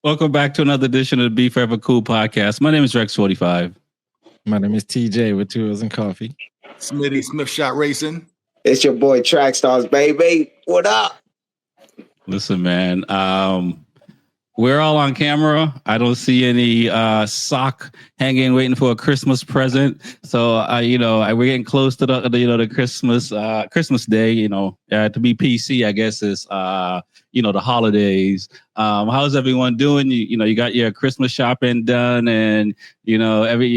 Welcome back to another edition of the B4evaKool podcast. My name is Rex Fortyfive. My name is TJ with Tools and Coffee. Smitty Smith Shot Racing. It's your boy Track Stars, baby. What up? Listen, man. We're all on camera. I don't see any sock hanging, waiting for a Christmas present. So, we're getting close to the Christmas Day. To be PC, I guess is the holidays. How's everyone doing? You got your Christmas shopping done, and you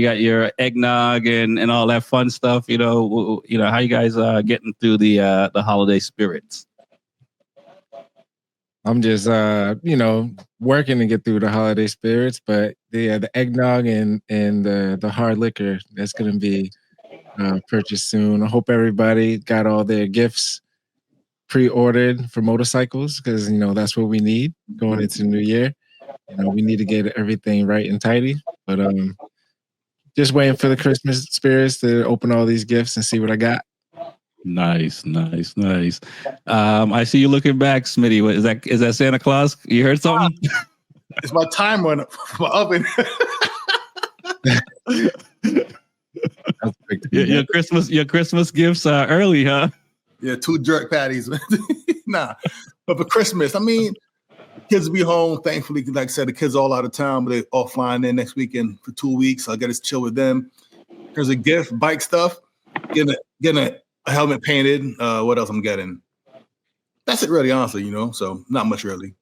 got your eggnog and all that fun stuff. How you guys getting through the holiday spirits? I'm just, working to get through the holiday spirits, but the eggnog and the hard liquor, that's going to be purchased soon. I hope everybody got all their gifts pre-ordered for motorcycles because, that's what we need going into the new year. We need to get everything right and tidy, but just waiting for the Christmas spirits to open all these gifts and see what I got. Nice. I see you looking back, Smitty. What is that Santa Claus? You heard something? It's my timer on my oven. Your Christmas gifts are early, huh? Yeah, 2 jerk patties. Nah. But for Christmas, kids will be home. Thankfully, like I said, the kids are all out of town, but they're all flying in next weekend for 2 weeks. So I got to chill with them. Here's a gift, bike stuff. Getting a helmet painted. What else I'm getting? That's it, really, honestly, so not much really.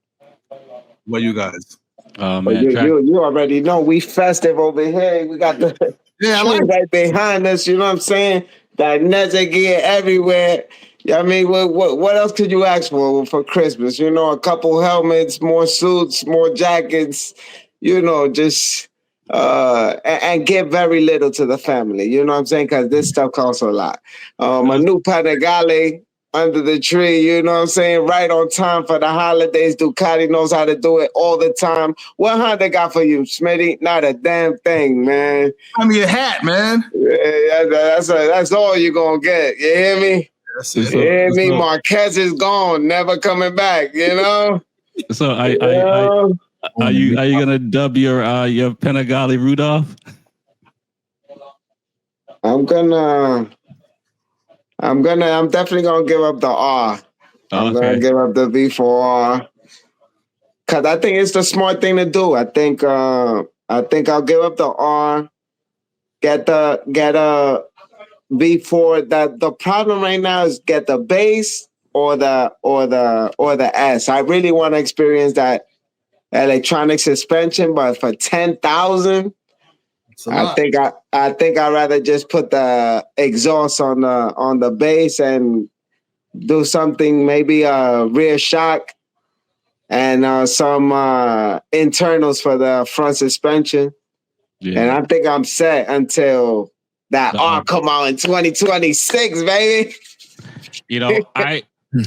What you guys? Man, you already know we festive over here. We got the tree right behind us, you know what I'm saying? That Nezza gear everywhere. What else could you ask for Christmas? A couple helmets, more suits, more jackets, just and give very little to the family, you know what I'm saying? Because this stuff costs a lot. A new Panigale under the tree, you know what I'm saying? Right on time for the holidays. Ducati knows how to do it all the time. What Honda got for you, Smitty? Not a damn thing, man. A hat, man. Yeah, that's all you're going to get. You hear me? You hear me? Marquez is gone, never coming back, So Are you gonna dub your Panigale Rudolph? I'm definitely gonna give up the R. I'm gonna give up the V4R because I think it's the smart thing to do. I think I'll give up the R. Get a V4. The problem right now is get the base or the S. I really want to experience that electronic suspension, but for $10,000, I think I'd rather just put the exhaust on the base and do something, maybe a rear shock and some internals for the front suspension. Yeah. And I think I'm set until that R come out in 2026, baby.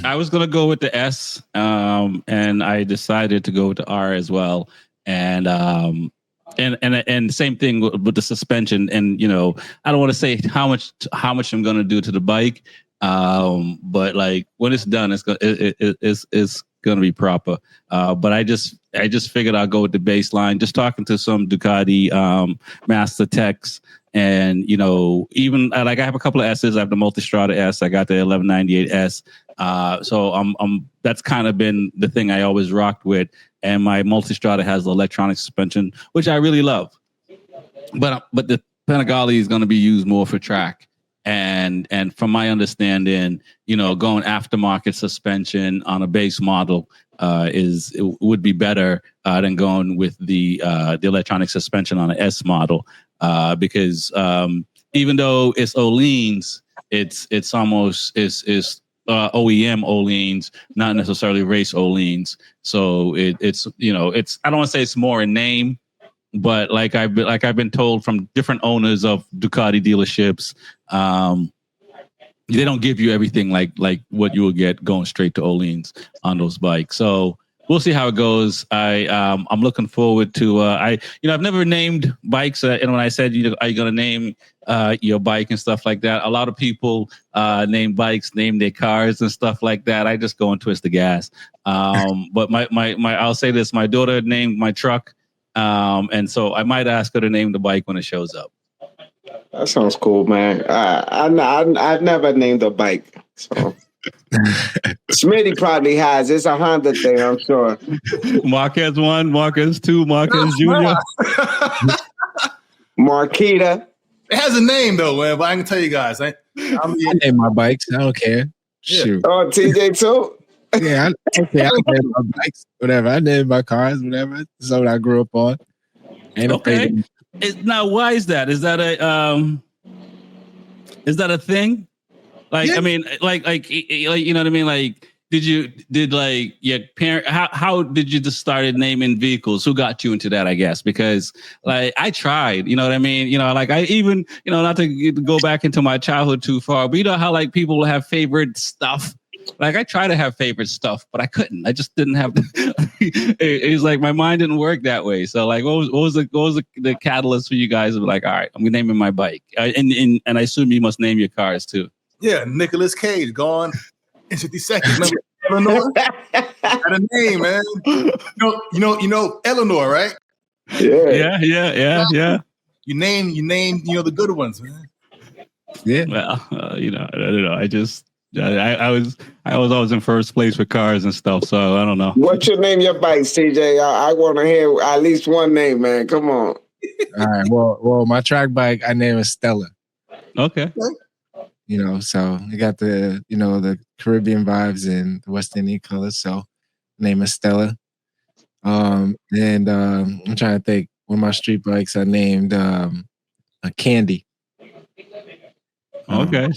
I was gonna go with the S, and I decided to go with the R as well, and same thing with the suspension. And I don't want to say how much I'm gonna do to the bike, but like when it's done, it's gonna be proper. But I just figured I'll go with the baseline. Just talking to some Ducati master techs. And even like I have a couple of S's. I have the Multistrada S. I got the 1198 S. So I'm that's kind of been the thing I always rocked with. And my Multistrada has the electronic suspension, which I really love. But the Panigale is going to be used more for track. And from my understanding, going aftermarket suspension on a base model would be better than going with the electronic suspension on an S model. Because even though it's Öhlins, it's almost OEM Öhlins, not necessarily race Öhlins. So it's I don't want to say it's more in name, but like I've been told from different owners of Ducati dealerships, they don't give you everything like what you will get going straight to Öhlins on those bikes. So we'll see how it goes. I'm looking forward to. I've never named bikes, and when I said, are you going to name your bike and stuff like that? A lot of people name bikes, name their cars and stuff like that. I just go and twist the gas. But my I'll say this: my daughter named my truck, and so I might ask her to name the bike when it shows up. That sounds cool, man. I've never named a bike, so. Smitty probably has. It's a Honda thing, I'm sure. Marquez 1, Marquez 2, Marquez Jr. Marquita. It has a name though, man. But I can tell you guys, I name my bikes. I don't care. Yeah. Shoot. Oh, TJ too. Yeah, I name my bikes. Whatever. I name my cars. Whatever. That's what I grew up on. Ain't okay. Now, why is that? Is that a thing? Like, yeah. I mean, like, you know what I mean? Like, did your parent, how did you just started naming vehicles? Who got you into that, I guess? Because like, I tried, you know what I mean? You know, like I even, not to go back into my childhood too far, but you know how like people have favorite stuff. Like I try to have favorite stuff, but I couldn't. I just didn't have. It's like my mind didn't work that way. So like, what was the catalyst for you guys? Of like, all right, I'm naming my bike, and I assume you must name your cars too. Yeah, Nicolas Cage gone in 50 seconds. Remember Eleanor? Had a name, man. You know Eleanor, right? Yeah. You name the good ones, man. Yeah. Well, I don't know. I was always in first place for cars and stuff, so I don't know. What's your name, your bike, CJ? I want to hear at least one name, man. Come on. All right. Well, my track bike, I name it Stella. Okay. So you got the, the Caribbean vibes and the West Indian colors. So name is Stella. And I'm trying to think. One of my street bikes, I named a Candy. Okay.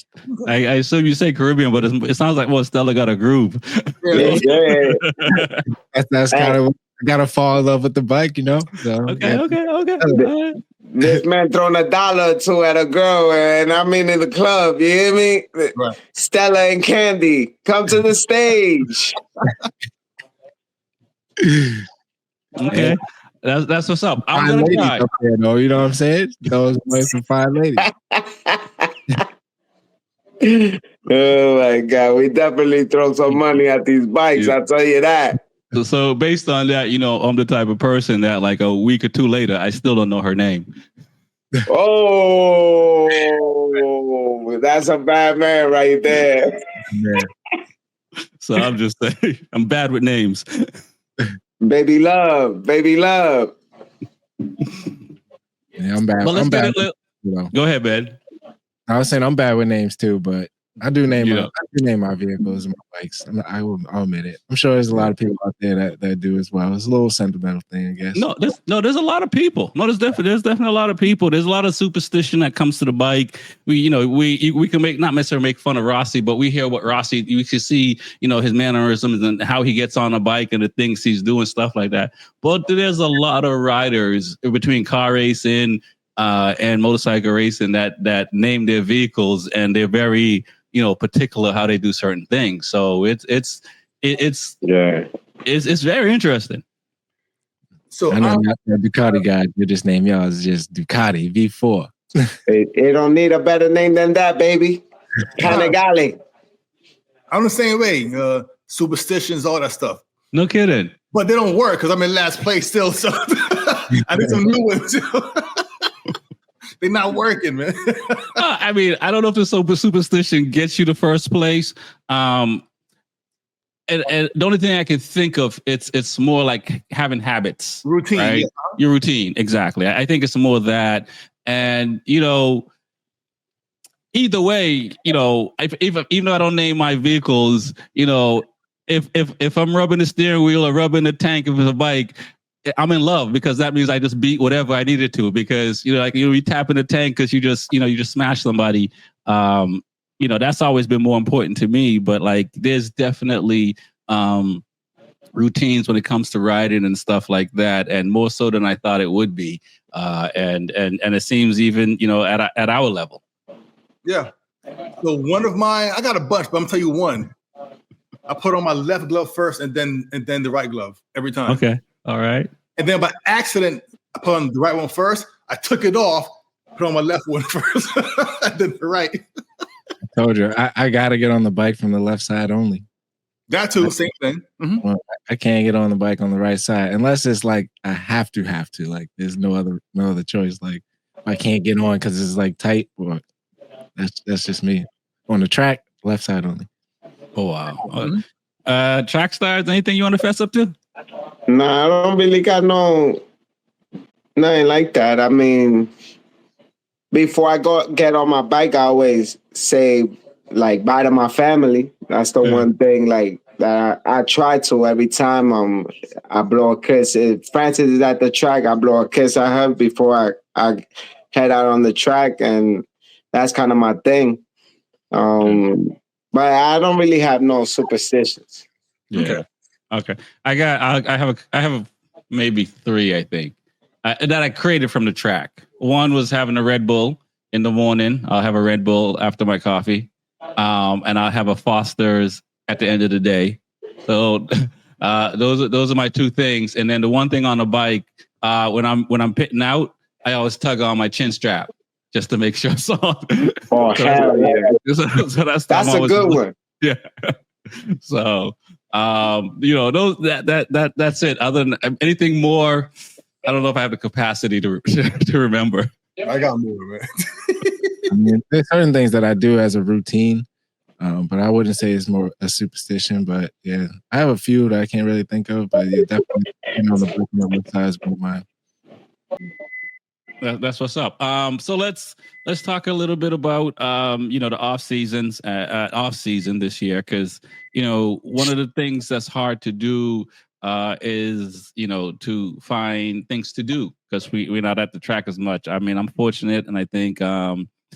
I assume you say Caribbean, but it sounds like, Stella got a groove. Yeah. That's kind of, I got to fall in love with the bike, So, Okay. This man throwing $1 or two at a girl, and I mean in the club, you hear me? Right. Stella and Candy, come to the stage. Okay. That's what's up. I'm gonna try. Up there, though, you know what I'm saying? Those some fine ladies. Oh my God, we definitely throw some money at these bikes. I'll tell you that. So based on that, I'm the type of person that like a week or two later, I still don't know her name. Oh, that's a bad man right there. So I'm just saying, I'm bad with names. Baby love. Yeah, I'm bad. Well, I'm bad. Go ahead, Ben. I was saying I'm bad with names too, but I do name my vehicles and my bikes. I'll admit it. I'm sure there's a lot of people out there that do as well. It's a little sentimental thing, I guess. There's a lot of people. There's definitely a lot of people. There's a lot of superstition that comes to the bike. We can not necessarily make fun of Rossi, but we hear what Rossi. You can see, his mannerisms and how he gets on a bike and the things he's doing, stuff like that. But there's a lot of riders between car racing and motorcycle racing that name their vehicles, and they're very particular how they do certain things. So it's very interesting. So I know not the Ducati guy. You just name yours just Ducati V4. It don't need a better name than that, baby. Panigale. I'm the same way. Superstitions, all that stuff. No kidding. But they don't work because I'm in last place still. So I need some new ones too. They're not working, man. I mean, I don't know if the superstition gets you to first place. And the only thing I can think of, it's more like having habits. Routine. Right? Yeah. Your routine, exactly. I think it's more that. And, either way, even though I don't name my vehicles, if I'm rubbing the steering wheel or rubbing the tank if it's a bike, I'm in love because that means I just beat whatever I needed to, because you tap in the tank because you just smash somebody. That's always been more important to me. But like, there's definitely routines when it comes to riding and stuff like that, and more so than I thought it would be. And it seems even at our level. Yeah. So one of mine, I got a bunch, but I'm gonna tell you one. I put on my left glove first and then the right glove every time. Okay. All right. And then by accident, I put on the right one first. I took it off, put on my left one first, and then the right. I told you, I got to get on the bike from the left side only. That too, same thing. Mm-hmm. Well, I can't get on the bike on the right side unless it's like I have to. Like there's no other choice. Like I can't get on because it's like tight. Well, that's just me. On the track, left side only. Oh wow. Mm-hmm. Track stars, anything you want to fess up to? Nah, I don't really got nothing like that. I mean, before I get on my bike, I always say like bye to my family. That's the one thing like that I try to every time I blow a kiss. If Francis is at the track, I blow a kiss at her before I head out on the track, and that's kind of my thing. But I don't really have no superstitions. Yeah. Okay. I have maybe 3, I think, that I created from the track. One was having a Red Bull in the morning. I'll have a Red Bull after my coffee. And I'll have a Foster's at the end of the day. So those are my 2 things. And then the one thing on the bike, when I'm pitting out, I always tug on my chin strap just to make sure it's on. Oh, hell yeah. So that's a good one. Yeah. So that's it. Other than anything more, I don't know if I have the capacity to remember. I got more, man. I mean, there's certain things that I do as a routine, but I wouldn't say it's more a superstition. But yeah, I have a few that I can't really think of, but yeah, definitely the book size of mine. That's what's up. So let's talk a little bit about the off season this year, because one of the things that's hard to do is to find things to do because we're not at the track as much. I mean, I'm fortunate, and I think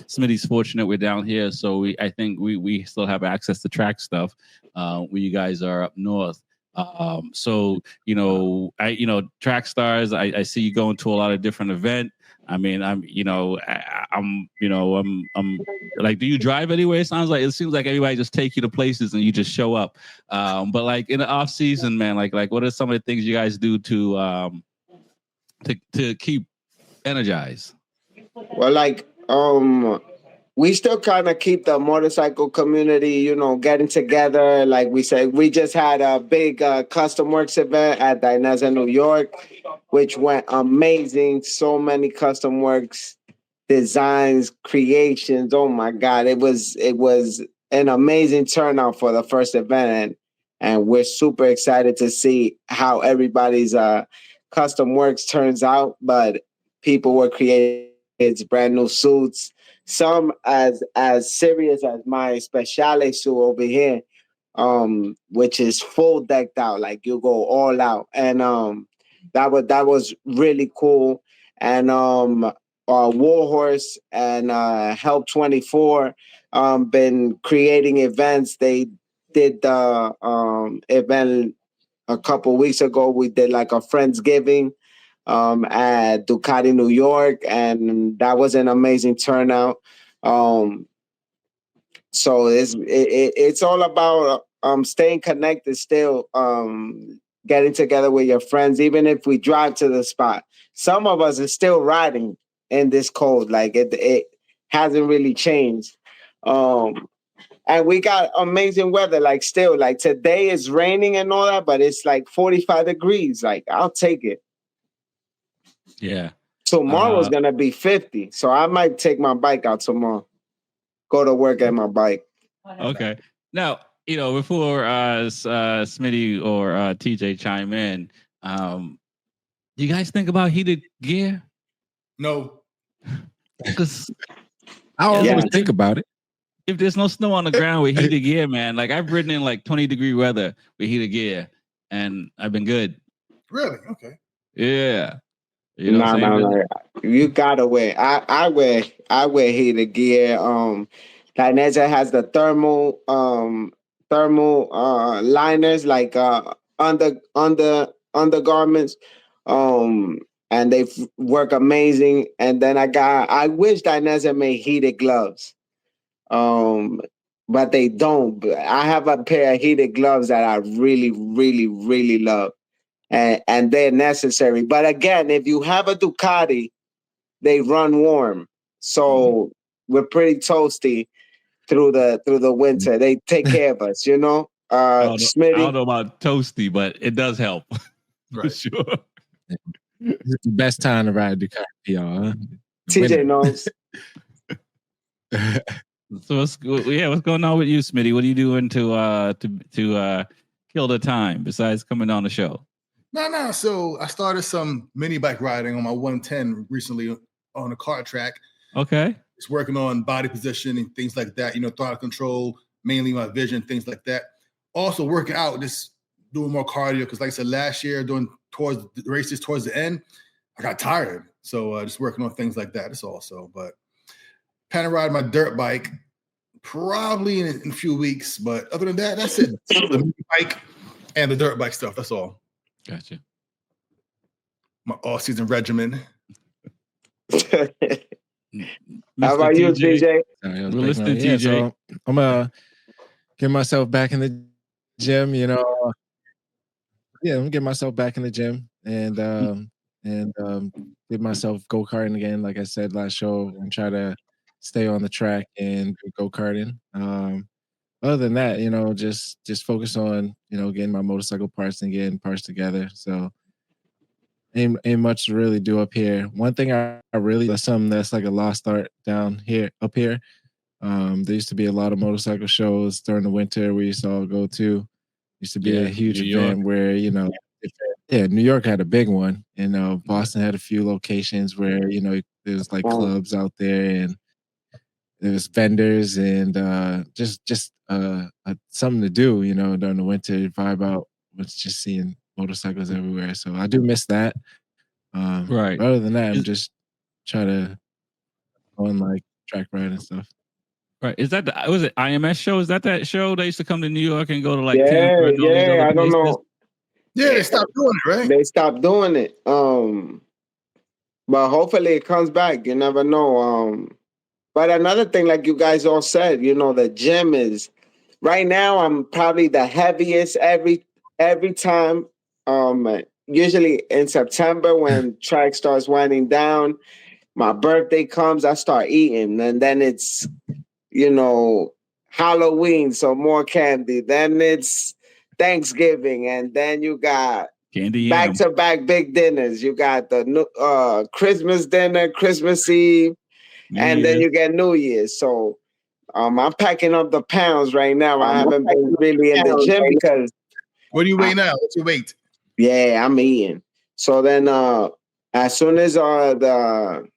Smitty's fortunate we're down here, so I think we still have access to track stuff where you guys are up north. So track stars, I see you going to a lot of different events. I mean, I'm like, do you drive anywhere? It seems like everybody just take you to places and you just show up. But like in the off season, man, like what are some of the things you guys do to keep energized? Well, like, we still kind of keep the motorcycle community, getting together. Like we said, we just had a big Custom Works event at Dineza, New York, which went amazing. So many Custom Works designs, creations. Oh my God. It was an amazing turnout for the first event. And we're super excited to see how everybody's Custom Works turns out. But people were creating brand new suits. Some as serious as my Speciale suit over here, which is full decked out, like you go all out, and that was really cool. And Warhorse and Help 24 been creating events. They did the event a couple weeks ago. We did like a Friendsgiving at Ducati, New York, and that was an amazing turnout. So it's all about staying connected still, getting together with your friends, even if we drive to the spot. Some of us are still riding in this cold, like it hasn't really changed. And we got amazing weather, like still, like today is raining and all that, but it's like 45 degrees. Like I'll take it. Yeah. Tomorrow's gonna be 50, so I might take my bike out tomorrow. Go to work at my bike. Okay. Now, before Smitty or TJ chime in, you guys think about heated gear? No. Because I always think about it. If there's no snow on the ground with heated gear, man, like I've ridden in like 20-degree weather with heated gear, and I've been good. Really? Okay. Yeah. No. You gotta wear. I wear heated gear. Dineza has the thermal liners, like undergarments. And they work amazing. And then I wish Dineza made heated gloves. but they don't. I have a pair of heated gloves that I really, really, really love, and they're necessary. But again, if you have a Ducati, they run warm, so we're pretty toasty through the winter. They take care of us, I Smitty. don't know about toasty, but it does help. Right. For sure. It's the best time to ride Ducati, y'all. Huh? TJ knows. So what's going on with you, Smitty? What are you doing to kill the time besides coming on the show? No. So I started some mini bike riding on my 110 recently on a kart track. Okay. It's working on body position and things like that, throttle control, mainly my vision, things like that. Also working out, just doing more cardio, because like I said, last year doing towards the races towards the end, I got tired. So just working on things like that. That's also, but kind of ride my dirt bike probably in a few weeks. But other than that, that's it. The mini bike and the dirt bike stuff. That's all. Gotcha. My all-season regimen. How about you, TJ? We're listening to TJ. So I'm gonna get myself back in the gym. I'm gonna get myself back in the gym and get myself go-karting again. Like I said last show, and try to stay on the track and go karting. Other than that, just focus on getting my motorcycle parts and getting parts together. So ain't much to really do up here. One thing I really, that's something that's like a lost art up here. There used to be a lot of motorcycle shows during the winter we used to all go to. Used to be a huge event where, New York had a big one. And Boston had a few locations where, there's like clubs out there and there was vendors and just something to do, during the winter, vibe out with just seeing motorcycles everywhere. So I do miss that. Right. Other than that, I'm just trying to go on like track ride and stuff. Right. Is that was it IMS show? Is that show they used to come to New York and go to like I don't know. Yeah, they stopped doing it, right? They stopped doing it. But hopefully it comes back. You never know. But another thing, like you guys all said, the gym is right now. I'm probably the heaviest every time. Usually in September when track starts winding down, my birthday comes, I start eating, and then it's Halloween, so more candy. Then it's Thanksgiving, and then you got candy back-to-back big dinners. You got the Christmas dinner, Christmas Eve, and then you get New Year's. So I'm packing up the pounds right now. I haven't been really in the gym because. What do you weigh now? What's your weight? Yeah, I'm eating. So then as soon as the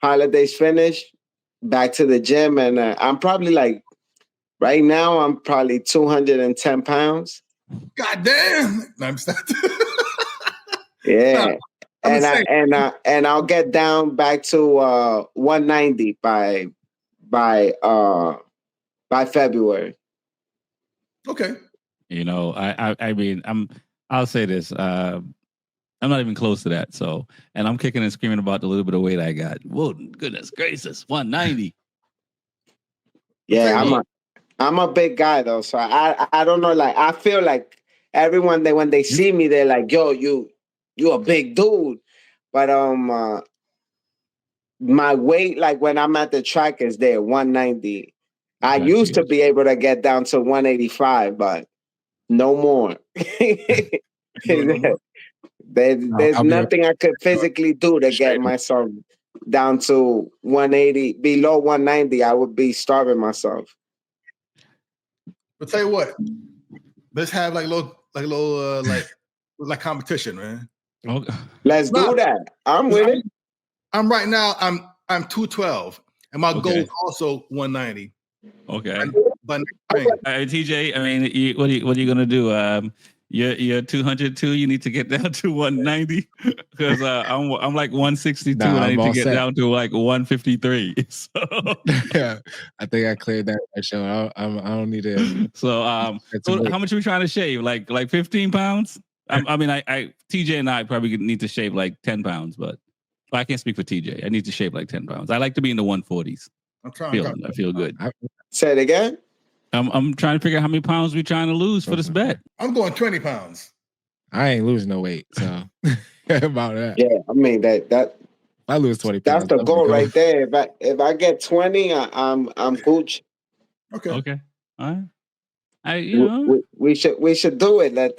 holidays finish, back to the gym, and I'm probably like right now I'm probably 210 pounds. God damn! No, I'm stopped. Yeah, and I'll get down back to 190 by February. Okay. I mean, I'll say this. I'm not even close to that. So, and I'm kicking and screaming about the little bit of weight I got. Whoa, goodness gracious, 190. Yeah, I'm a big guy though, so I don't know. Like I feel like everyone when they see me, they're like, "Yo, you a big dude," but my weight, like when I'm at the track, is there 190. I used to be able to get down to 185, but no more. There's nothing I could physically do to get myself down to 180. Below 190, I would be starving myself. But tell you what, let's have like competition, man. Okay. Let's do that. I'm with it. I'm right now. I'm 212, and my goal is also 190. Okay. But TJ, I mean, what are you gonna do? You're 202. You need to get down to 190 because I'm like 162 and I need to get down to like 153. So yeah, I think I cleared that show. I don't need it. So how much are we trying to shave? Like 15 pounds? I TJ and I probably need to shave like 10 pounds, but I can't speak for TJ. I need to shave like 10 pounds. I like to be in the 140s. I'm trying. I feel good. Say it again. I'm trying to figure out how many pounds we're trying to lose for this bet. I'm going 20 pounds. I ain't losing no weight, so about that. Yeah, I mean that I lose 20 pounds. That's the goal right there. If I get 20, I'm Gucci. Okay. All right. We should do it. Like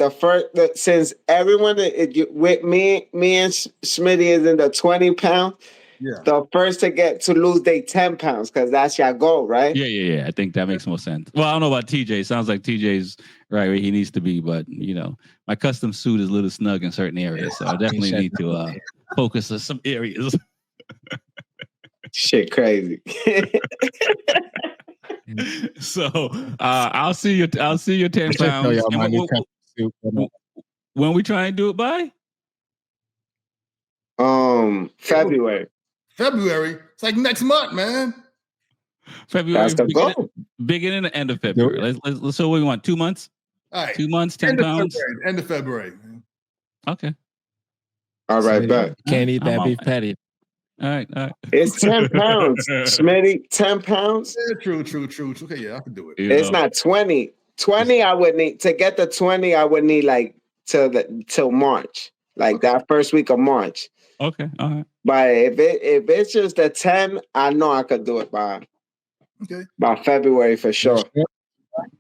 since everyone with me and Smitty is in the 20 pound. Yeah. The first to lose they 10 pounds because that's your goal, right? Yeah. I think that makes more sense. Well, I don't know about TJ. Sounds like TJ's right where he needs to be, but my custom suit is a little snug in certain areas, so I definitely need to focus on some areas. Shit, crazy. So I'll see you 10 pounds. When we try and do it by? February. It's like next month, man. February. That's the goal. Beginning and end of February. Let's so what we want, 2 months? All right. 2 months, 10 pounds. End of February. Okay. All right, bet. Can't eat that beef patty. All right. It's 10 pounds, Smitty. 10 pounds. Yeah, true. Okay, yeah, I can do it. It's not 20. 20, I would need to get the 20. I would need like till March, like that first week of March. Okay. All right. But if it's just a 10, I know I could do it by February for sure.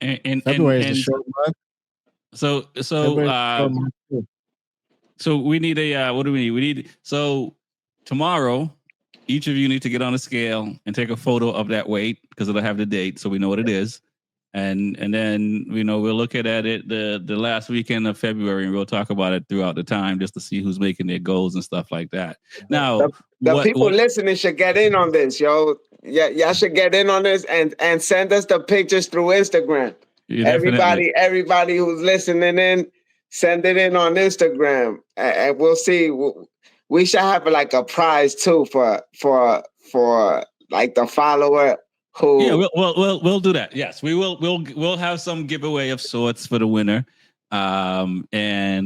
And February is a short month. So we need a what do we need? We need tomorrow. Each of you need to get on a scale and take a photo of that weight because it'll have the date, so we know what it is. And then we'll look at it the last weekend of February, and we'll talk about it throughout the time just to see who's making their goals and stuff like that. Now, the people listening should get in on this, yo. Yeah, y'all should get in on this and send us the pictures through Instagram. Everybody who's listening in, send it in on Instagram, and we'll see. We should have like a prize too for like the follower. We'll do that. Yes, we will. We'll have some giveaway of sorts for the winner, and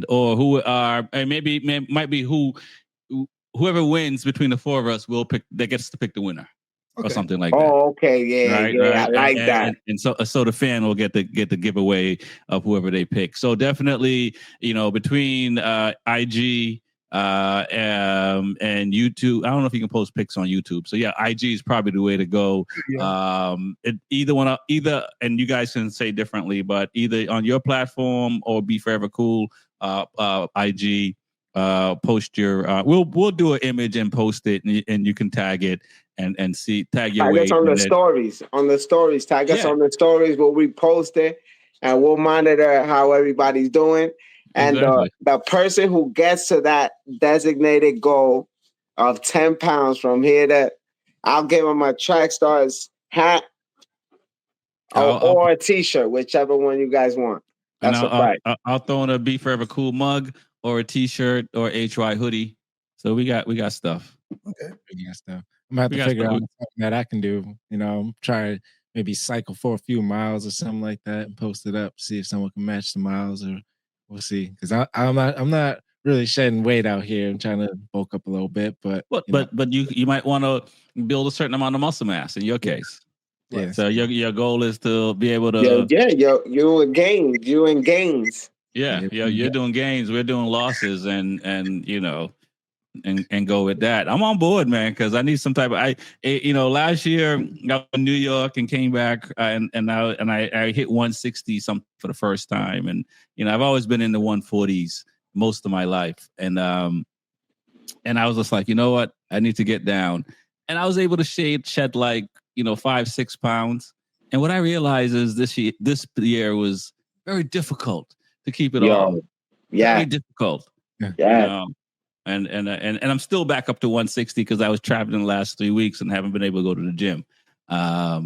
might be whoever wins between the four of us will pick. That gets to pick the winner, or something like that. Oh, okay, yeah, right. I like that. And so the fan will get the giveaway of whoever they pick. So definitely, between IG. And YouTube. I don't know if you can post pics on YouTube. So yeah, IG is probably the way to go. Yeah. Either, and you guys can say differently, but either on your platform or B4evaKool IG. Post your. We'll do an image and post it, and you can tag it and tag your weight. Tag us on the stories. On the stories, tag us on the stories. We'll repost it, and we'll monitor how everybody's doing. And the person who gets to that designated goal of 10 pounds from here I'll give them a Track Stars hat or a T-shirt, whichever one you guys want. That's a fight. I'll throw in a B4evaKool mug or a T-shirt or HY hoodie. So we got stuff. Okay, we got stuff. I'm gonna have to figure out something that I can do. Try to maybe cycle for a few miles or something like that and post it up. See if someone can match the miles or. We'll see, because I'm not really shedding weight out here. I'm trying to bulk up a little bit, but you might want to build a certain amount of muscle mass in your case. Yeah. So your goal is to be able to. You in gains. Yeah, you're doing gains. We're doing losses, and go with that. I'm on board, man, because I need some type of. Last year I was in New York and came back, and I hit 160 something for the first time, and I've always been in the 140s most of my life, and I was just like, you know what, I need to get down, and I was able to shed like 5-6 pounds, and what I realized is this year was very difficult to keep it all. Yeah, very difficult. Yeah. And I'm still back up to 160 because I was traveling the last 3 weeks and haven't been able to go to the gym.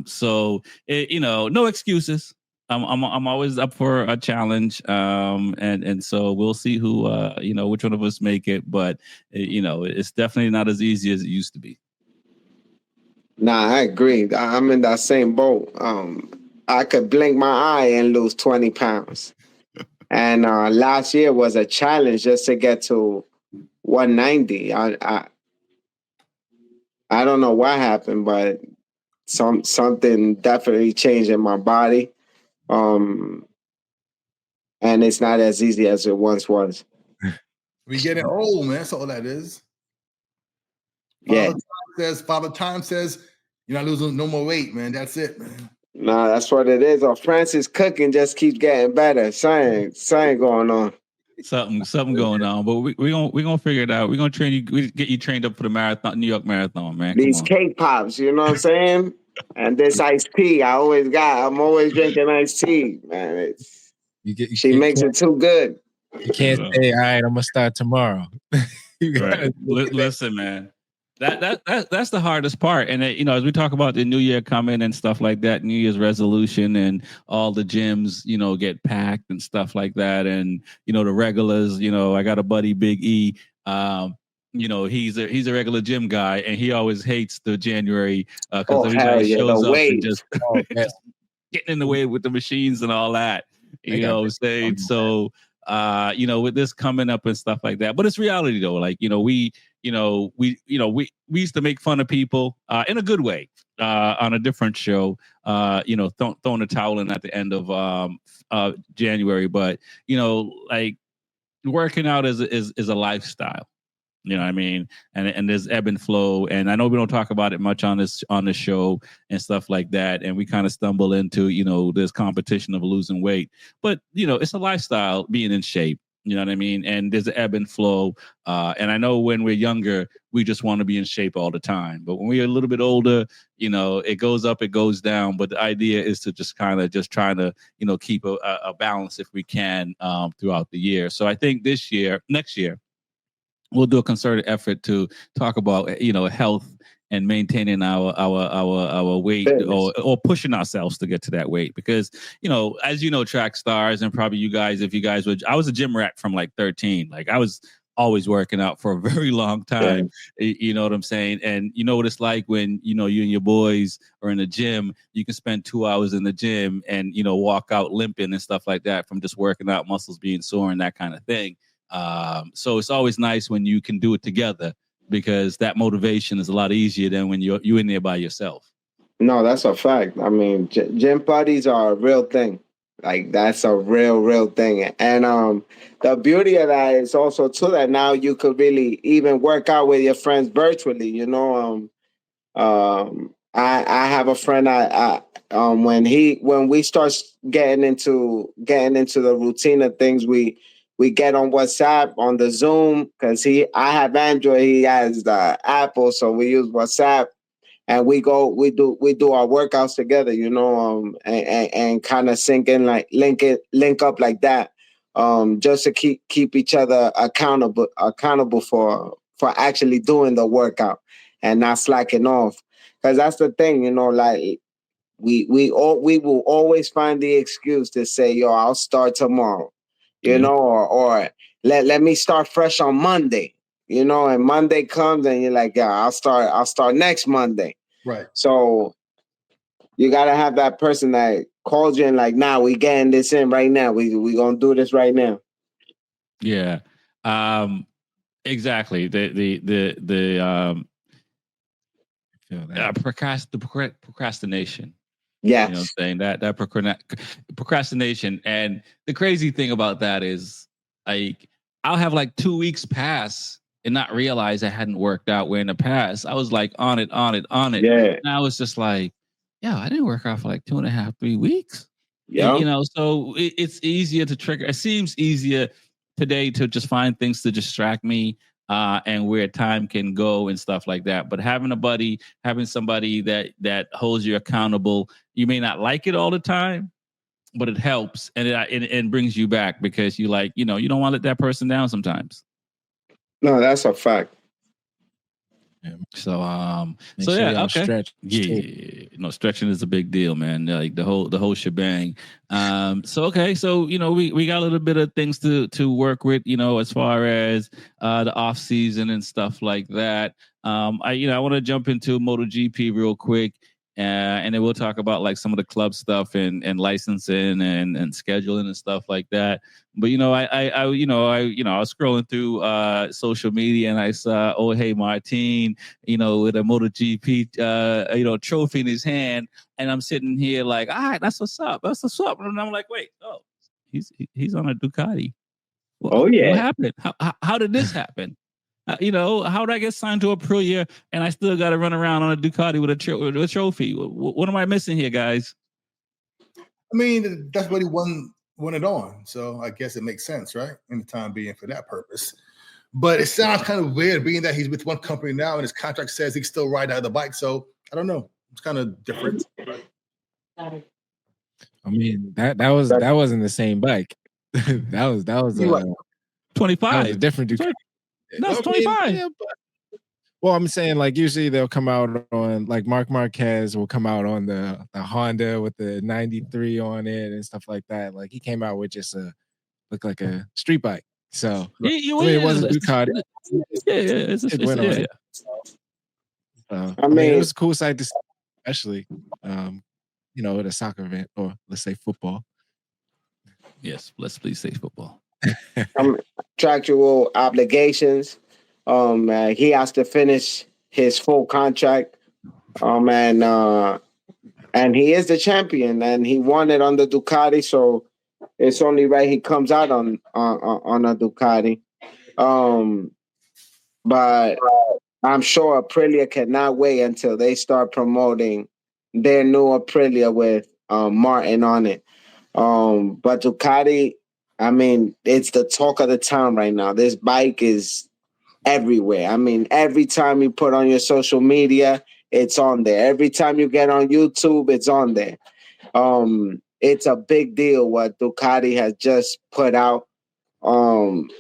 So no excuses. I'm always up for a challenge. And so we'll see who which one of us make it. But it's definitely not as easy as it used to be. Nah, I agree. I'm in that same boat. I could blink my eye and lose 20 pounds. And last year was a challenge just to get to 190. I don't know what happened, but something definitely changed in my body. and it's not as easy as it once was. We getting old, man. That's all that is. Father Time says you're not losing no more weight, man. That's it, man. Nah, that's what it is. Or Francis cooking just keeps getting better. Something going on. Something going on, but we gonna figure it out. We're gonna train you. We get you trained up for the marathon, New York Marathon, man. These cake pops, you know what I'm saying? And this iced tea, I'm always drinking iced tea, man. She makes it too good. You can't say, all right, I'm gonna start tomorrow. Right. Listen, man. That's the hardest part. And as we talk about the new year coming and stuff like that, New Year's resolution and all the gyms, get packed and stuff like that. And, the regulars, I got a buddy, Big E, he's a regular gym guy and he always hates the January because everybody shows up and just getting in the way with the machines and all that, you know what I'm saying? So, with this coming up and stuff like that, but it's reality though. Like, we used to make fun of people in a good way on a different show, throwing a towel in at the end of January. But, like working out is a lifestyle. You know what I mean? And there's ebb and flow. And I know we don't talk about it much on this show and stuff like that. And we kind of stumble into, this competition of losing weight. But, it's a lifestyle, being in shape. You know what I mean? And there's an ebb and flow. And I know when we're younger, we just want to be in shape all the time. But when we're a little bit older, it goes up, it goes down. But the idea is to just kind of trying to, keep a balance if we can throughout the year. So I think next year, we'll do a concerted effort to talk about, health and maintaining our weight or pushing ourselves to get to that weight. Because, as track stars and probably you guys, if you guys would, I was a gym rat from like 13. Like I was always working out for a very long time. Yeah. You know what I'm saying? And you know what it's like when, you and your boys are in the gym, you can spend 2 hours in the gym and, walk out limping and stuff like that from just working out, muscles being sore and that kind of thing. So it's always nice when you can do it together because that motivation is a lot easier than when you're in there by yourself. No, that's a fact. I mean, gym parties are a real thing. Like that's a real thing. And the beauty of that is also too that now you could really even work out with your friends virtually. I have a friend. When we start getting into the routine of things, we get on WhatsApp on the Zoom because I have Android, he has the Apple, so we use WhatsApp and we do our workouts together, and kind of link up like that, just to keep each other accountable for actually doing the workout and not slacking off. Because that's the thing, like we will always find the excuse to say, yo, I'll start tomorrow. Or let me start fresh on Monday, and Monday comes and you're like, yeah, I'll start next Monday. Right. So you got to have that person that calls you and like, nah, we getting this in right now. We going to do this right now. Yeah. Exactly. Procrastination. Yes. You know what I'm saying? That procrastination. And the crazy thing about that is like I'll have like 2 weeks pass and not realize I hadn't worked out, where in the past I was like on it. Yeah. Now it's just like, yeah, I didn't work out for like 2.5, 3 weeks. Yeah. So it's easier to trigger. It seems easier today to just find things to distract me. And where time can go and stuff like that. But having somebody that holds you accountable, you may not like it all the time, but it helps and it brings you back because you you don't want to let that person down sometimes. No, that's a fact. Yeah. So yeah, okay. Stretch. Yeah, stretching is a big deal, man. Like the whole shebang. So okay, so we got a little bit of things to work with, as far as the off season and stuff like that. I want to jump into MotoGP real quick. and then we'll talk about like some of the club stuff and licensing and scheduling and stuff like that. But I was scrolling through social media and I saw Martin, with a MotoGP trophy in his hand, and I'm sitting here like, all right, that's what's up, and I'm like, wait, he's on a Ducati. Well, what happened? How did this happen? How did I get signed to a pro year and I still got to run around on a Ducati with a trophy? What am I missing here, guys? I mean, that's what he won it on. So I guess it makes sense, right? In the time being for that purpose. But it sounds kind of weird being that he's with one company now and his contract says he can still ride out the bike. So I don't know. It's kind of different. I mean, that wasn't the same bike. that was 25. That was a different Ducati. No, it's 25. Well, I'm saying like usually they'll come out on like Marc Marquez will come out on the Honda with the 93 on it and stuff like that. Like he came out with just looked like a street bike. So it wasn't Ducati. It was a cool sight to see, especially at a soccer event or let's say football. Yes, let's please say football. Contractual obligations. He has to finish his full contract. And he is the champion, and he won it on the Ducati. So it's only right he comes out on a Ducati. But I'm sure Aprilia cannot wait until they start promoting their new Aprilia with Martin on it. But Ducati, I mean, it's the talk of the town right now. This bike is everywhere. I mean, every time you put on your social media, it's on there. Every time you get on YouTube, it's on there. It's a big deal what Ducati has just put out. And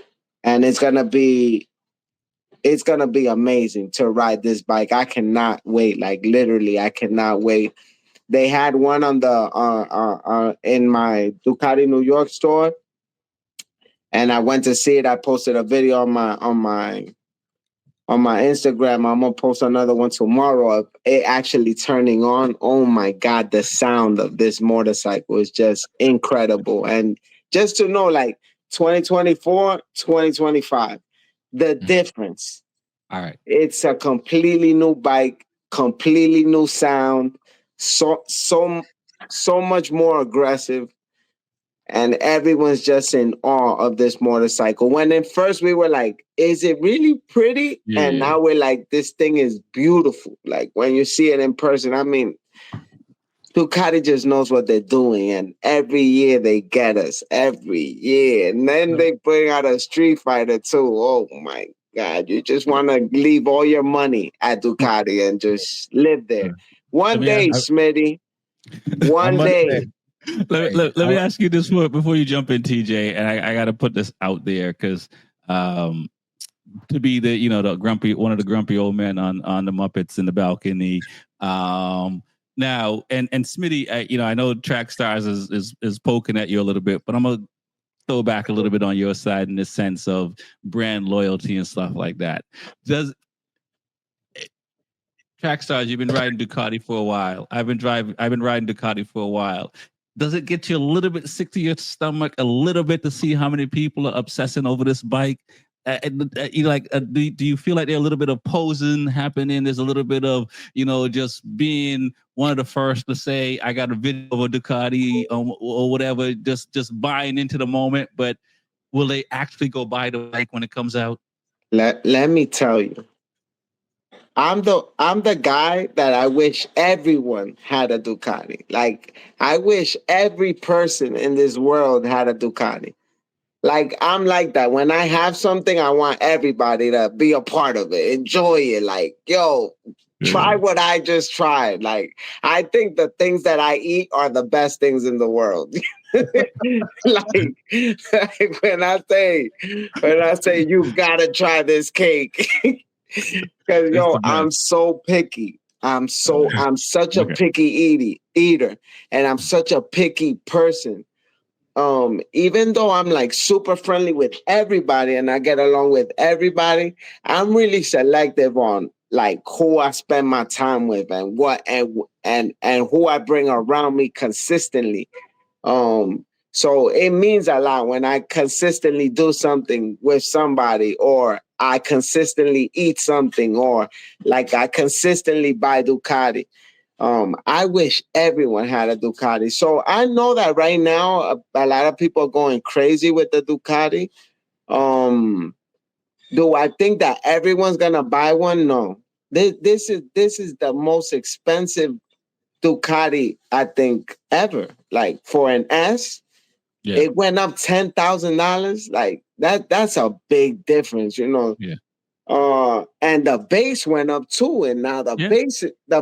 it's gonna be amazing to ride this bike. I cannot wait. Like literally, I cannot wait. They had one on the in my Ducati New York store. And I went to see it. I posted a video on my Instagram. I'm gonna post another one tomorrow of it actually turning on. Oh my God, the sound of this motorcycle is just incredible. And just to know, like 2024, 2025, the difference. All right. It's a completely new bike, completely new sound, so much more aggressive. And everyone's just in awe of this motorcycle. When at first we were like, is it really pretty? Yeah. And now we're like, this thing is beautiful. Like when you see it in person, I mean, Ducati just knows what they're doing. And every year they get us, every year. And then they bring out a Street Fighter too. Oh my God. You just want to leave all your money at Ducati and just live there. One day, Smitty. One day. Let me ask you this one before you jump in, TJ, and I got to put this out there because to be the grumpy one of the grumpy old men on the Muppets in the balcony. Now and Smitty, I know Track Stars is poking at you a little bit, but I'm gonna throw back a little bit on your side in the sense of brand loyalty and stuff like that. Track Stars, you've been riding Ducati for a while. I've been riding Ducati for a while. Does it get you a little bit sick to your stomach a little bit to see how many people are obsessing over this bike? Do you feel like there's a little bit of posing happening? There's a little bit of, just being one of the first to say, I got a video of a Ducati or whatever, just buying into the moment. But will they actually go buy the bike when it comes out? Let me tell you. I'm the guy that I wish everyone had a Ducati. Like, I wish every person in this world had a Ducati. Like, I'm like that. When I have something, I want everybody to be a part of it, enjoy it. Like, yo, try what I just tried. Like, I think the things that I eat are the best things in the world. like when I say you gotta try this cake. Because I'm so picky. I'm such a picky eater, and I'm such a picky person. Even though I'm like super friendly with everybody and I get along with everybody, I'm really selective on like who I spend my time with and what and who I bring around me consistently. So it means a lot when I consistently do something with somebody, or I consistently eat something, or like I consistently buy Ducati. I wish everyone had a Ducati. So I know that right now a lot of people are going crazy with the Ducati. Do I think that everyone's gonna buy one? No. This is the most expensive Ducati I think ever. Like for an S, it went up $10,000. Like that's a big difference, you know. Yeah. And the base went up too, and now the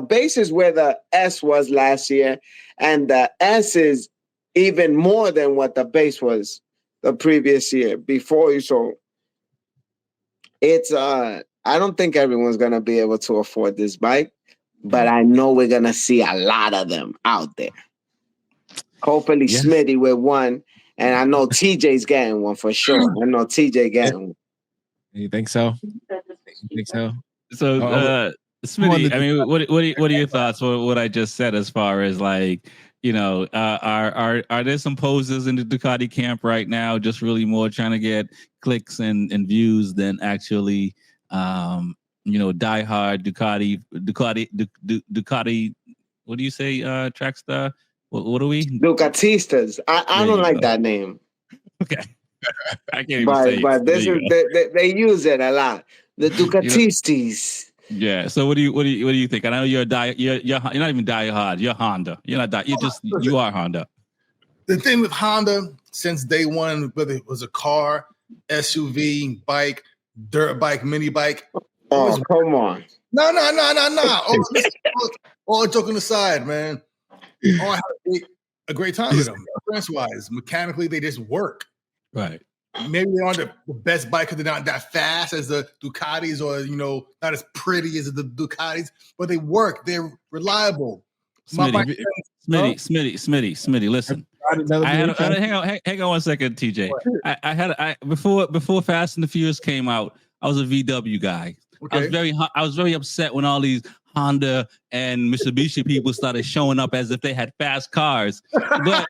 base is where the S was last year, and the S is even more than what the base was the previous year before you. So it's I don't think everyone's gonna be able to afford this bike, but I know we're gonna see a lot of them out there. Hopefully Smitty with one, and I know TJ's getting one for sure. I know TJ getting one. You think so? You think so? So, Smitty, I mean, what are your thoughts on what I just said as far as like, you know, are there some posers in the Ducati camp right now, just really more trying to get clicks and views than actually, you know, diehard Ducati. What do you say, Trackstar? What are we? Ducatistas. I don't like that name. Okay. I can't even say it. But this is they use it a lot. The Ducatistas. Yeah. So what do you think? I know you're you're not even diehard. You're Honda. You're not you are Honda. The thing with Honda since day one, whether it was a car, SUV, bike, dirt bike, mini bike. Oh, come on. No. All joking aside, man. I had a great time with them. Experience-wise, mechanically, they just work. Right. Maybe they aren't the best bike because they're not that fast as the Ducatis, or you know, not as pretty as the Ducatis, but they work. They're reliable. Smitty, listen. Hang on 1 second, TJ. I before Fast and the Furious came out, I was a VW guy. Okay. I was very upset when all these Honda and Mitsubishi people started showing up as if they had fast cars. But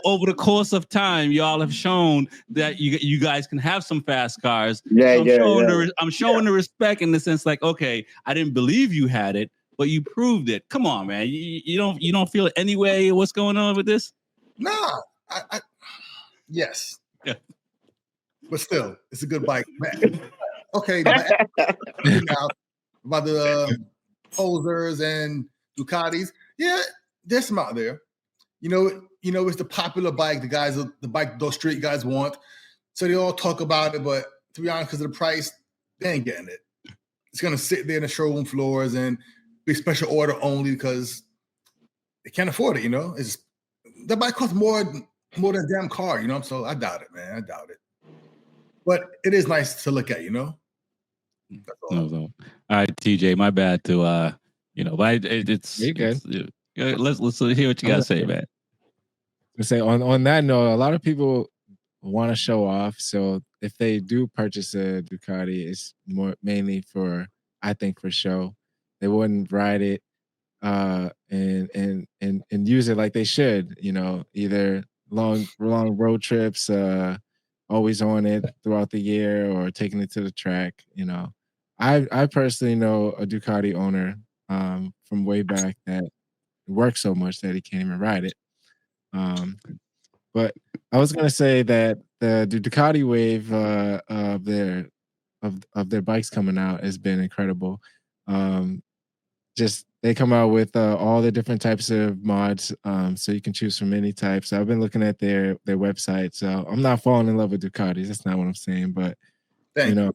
over the course of time, y'all have shown that you guys can have some fast cars. I'm showing the respect in the sense like, okay, I didn't believe you had it, but you proved it. Come on, man. You don't feel it anyway. What's going on with this? No. Yes. Yeah. But still, it's a good bike. Okay. About the posers and Ducatis. Yeah, there's some out there. You know, it's the popular bike, the bike those street guys want. So they all talk about it, but to be honest, because of the price, they ain't getting it. It's gonna sit there in the showroom floors and be special order only because they can't afford it, you know. The bike costs more than a damn car, you know. So I doubt it, man. I doubt it. But it is nice to look at, you know. No. All right, TJ, my bad to but it's good. Let's hear what you gotta say, man. Say on that note, a lot of people want to show off. So if they do purchase a Ducati, it's mainly for show. They wouldn't ride it and use it like they should, you know, either long road trips, always on it throughout the year, or taking it to the track, you know. I personally know a Ducati owner from way back that works so much that he can't even ride it. But I was gonna say that the Ducati wave of their bikes coming out has been incredible. Just they come out with all the different types of mods, so you can choose from any type. So I've been looking at their website. So I'm not falling in love with Ducatis. That's not what I'm saying, but you know.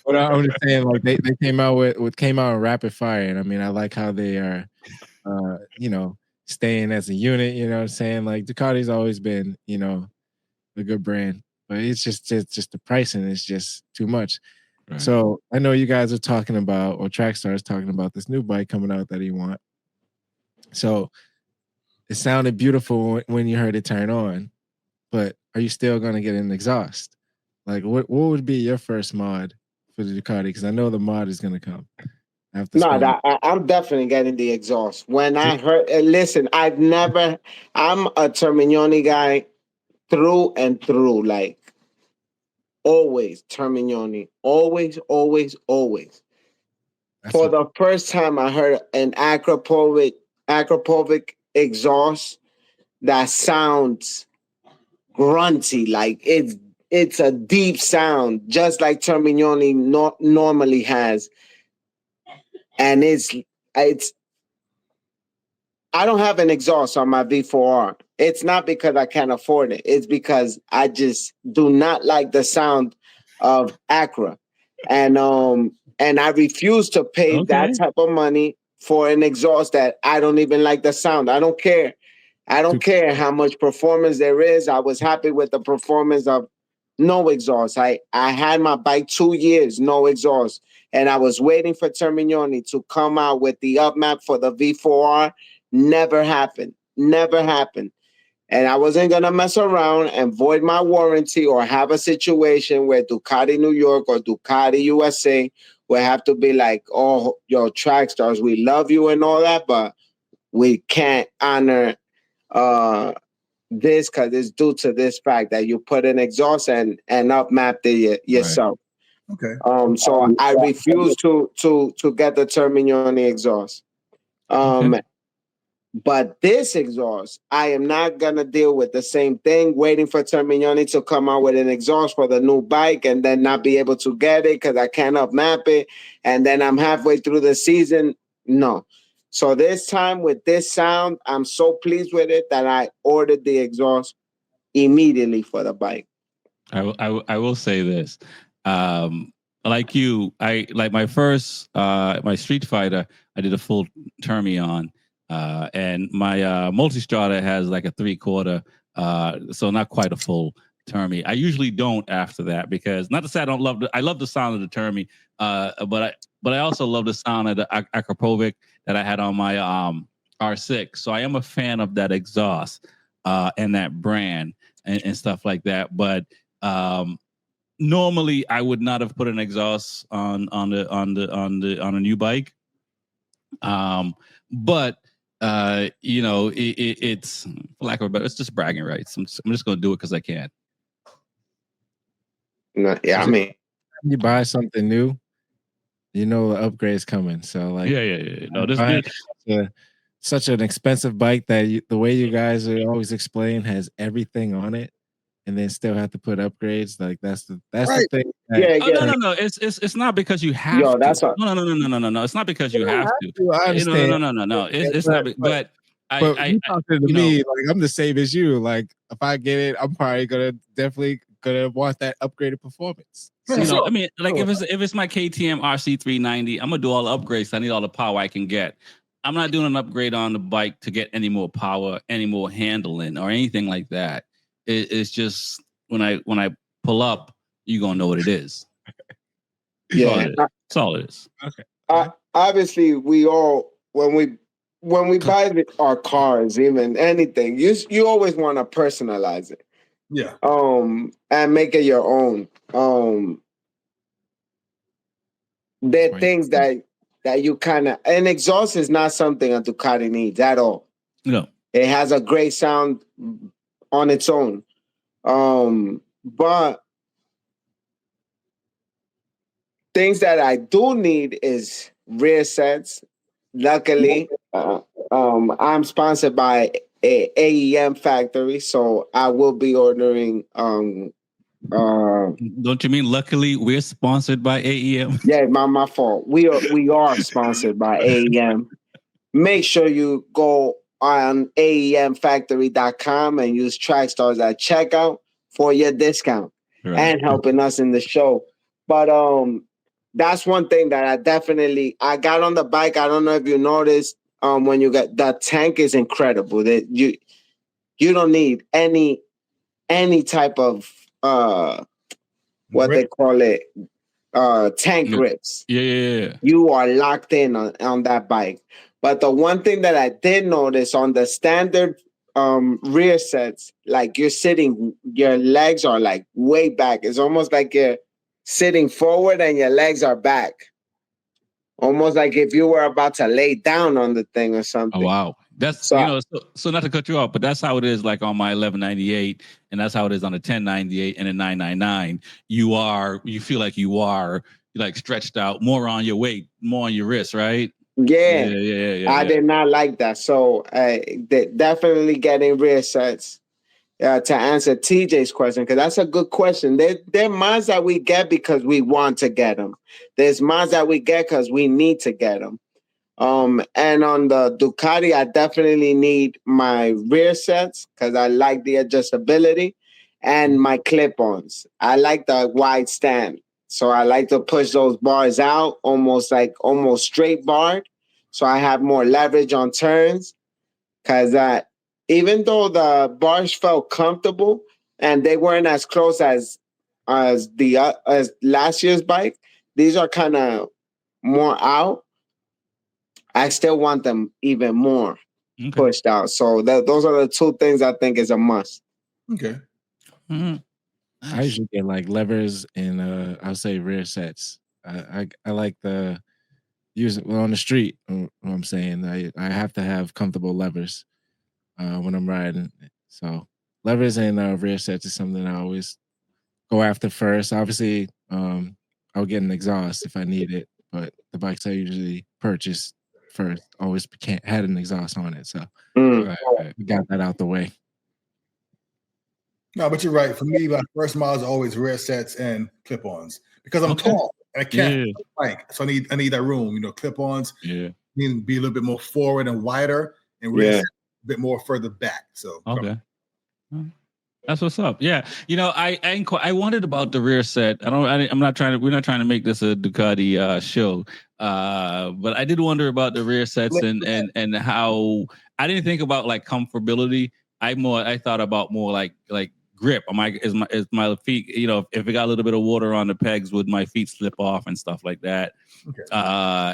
But I'm just saying, like they came out in rapid fire, and I mean, I like how they are, you know, staying as a unit. You know what I'm saying? Like Ducati's always been, you know, a good brand, but it's just the pricing is just too much. Right. So I know you guys are talking about, or Trackstar is talking about this new bike coming out that he want. So it sounded beautiful when you heard it turn on, but are you still gonna get an exhaust? Like what would be your first mod for the Ducati? Because I know the mod is gonna come. I'm definitely getting the exhaust. When I heard, listen, I'm a Termignoni guy through and through, like always Termignoni, always. For the first time, I heard an Acropovic exhaust that sounds grunty, like it's a deep sound, just like Termignoni normally has. And it's I don't have an exhaust on my V4R. It's not because I can't afford it. It's because I just do not like the sound of Acura. And I refuse to pay that type of money for an exhaust that I don't even like the sound. I don't care. I don't care how much performance there is. I was happy with the performance of no exhaust. I had my bike 2 years, no exhaust. And I was waiting for Termignoni to come out with the upmap for the V4R. Never happened. And I wasn't going to mess around and void my warranty or have a situation where Ducati New York or Ducati USA will have to be like, oh, yo, track stars, we love you and all that, but we can't honor this because it's due to this fact that you put an exhaust and upmapped it yourself. Right. Okay. So I refuse to get the Termignoni exhaust. But this exhaust, I am not going to deal with the same thing, waiting for Termignoni to come out with an exhaust for the new bike and then not be able to get it because I can't upmap it. And then I'm halfway through the season. No. So this time with this sound, I'm so pleased with it that I ordered the exhaust immediately for the bike. I will say this. Like you, I like my first my Street Fighter, I did a full Termi on. And my Multistrada has like a 3/4, so not quite a full Termi. I usually don't after that because not to say I don't love I love the sound of the Termi, but I also love the sound of the Acropovic that I had on my R6. So I am a fan of that exhaust and that brand and stuff like that. But normally I would not have put an exhaust on a new bike. But you know, it's for lack of a better, it's just bragging rights. I'm just going to do it because I can. No, yeah, I mean, you buy something new, you know the upgrade's coming. So like, yeah. No, this such an expensive bike that the way you guys always explain has everything on it, and then still have to put upgrades. Like that's the thing. No. It's not because you have to. That's No. It's not because you have to. I understand. No. It's not. But you talking to me like I'm the same as you. Like if I get it, I'm probably definitely gonna want that upgraded performance. So, I mean, like if it's my KTM RC 390, I'm gonna do all the upgrades. I need all the power I can get. I'm not doing an upgrade on the bike to get any more power, any more handling, or anything like that. It's just when I pull up, you're gonna know what it is. That's all it is. Okay. Obviously, we all when we buy our cars, even anything, you always want to personalize it. Yeah. And make it your own. There are things that you kind of, an exhaust is not something a Ducati needs at all. No. It has a great sound on its own. But things that I do need is rear sets. Luckily, I'm sponsored by a AEM factory, so I will be ordering. Don't you mean luckily we're sponsored by AEM? Yeah, my fault. We are sponsored by AEM. Make sure you go on AEMfactory.com and use Trackstars at checkout for your discount and helping us in the show. But that's one thing that I got on the bike. I don't know if you noticed when you got that tank is incredible. That you don't need any type of what they call it tank grips. Yeah. You are locked in on that bike. But the one thing that I did notice on the standard rear sets, like you're sitting, your legs are like way back. It's almost like sitting forward and your legs are back. Almost like if you were about to lay down on the thing or something. Oh, wow. That's, so, so not to cut you off, but that's how it is like on my 1198, and that's how it is on the 1098 and the 999. You feel like you are like stretched out, more on your weight, more on your wrist, right? Yeah. I did not like that. So definitely getting rear sets. To answer TJ's question, because that's a good question. There are mods that we get because we want to get them. There's mods that we get because we need to get them. And on the Ducati, I definitely need my rear sets because I like the adjustability and my clip-ons. I like the wide stand. So I like to push those bars out almost straight barred. So I have more leverage on turns because even though the bars felt comfortable and they weren't as close as last year's bike, these are kind of more out. I still want them even more pushed out. So those are the two things I think is a must. Okay. Mm-hmm. I usually get like levers and I'll say rear sets. I like the use it on the street. What I'm saying, I have to have comfortable levers when I'm riding. So levers and rear sets is something I always go after first. Obviously, I'll get an exhaust if I need it, but the bikes I usually purchase first always had an exhaust on it. So I got that out the way. No, but you're right. For me, my first miles are always rear sets and clip-ons because I'm tall and I can't bike. So I need that room. Clip-ons need to be a little bit more forward and wider, and rear sets a bit more further back. So that's what's up. Yeah, I wondered about the rear set. We're not trying to make this a Ducati show, but I did wonder about the rear sets and how I didn't think about like comfortability. I thought about more like grip. Is my feet, if it got a little bit of water on the pegs, would my feet slip off and stuff like that? Okay.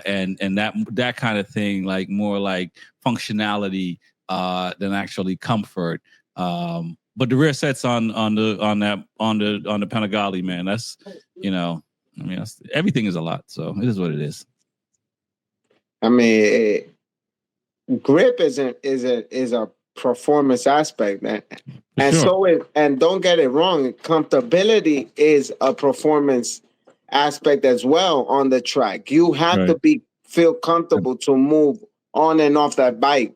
And that kind of thing, like more like functionality than actually comfort. But the rear sets on the Panigale, man, that's everything is a lot. So it is what it is. I mean, grip is a performance aspect, man. And sure. And don't get it wrong, comfortability is a performance aspect as well on the track. You have to feel comfortable to move on and off that bike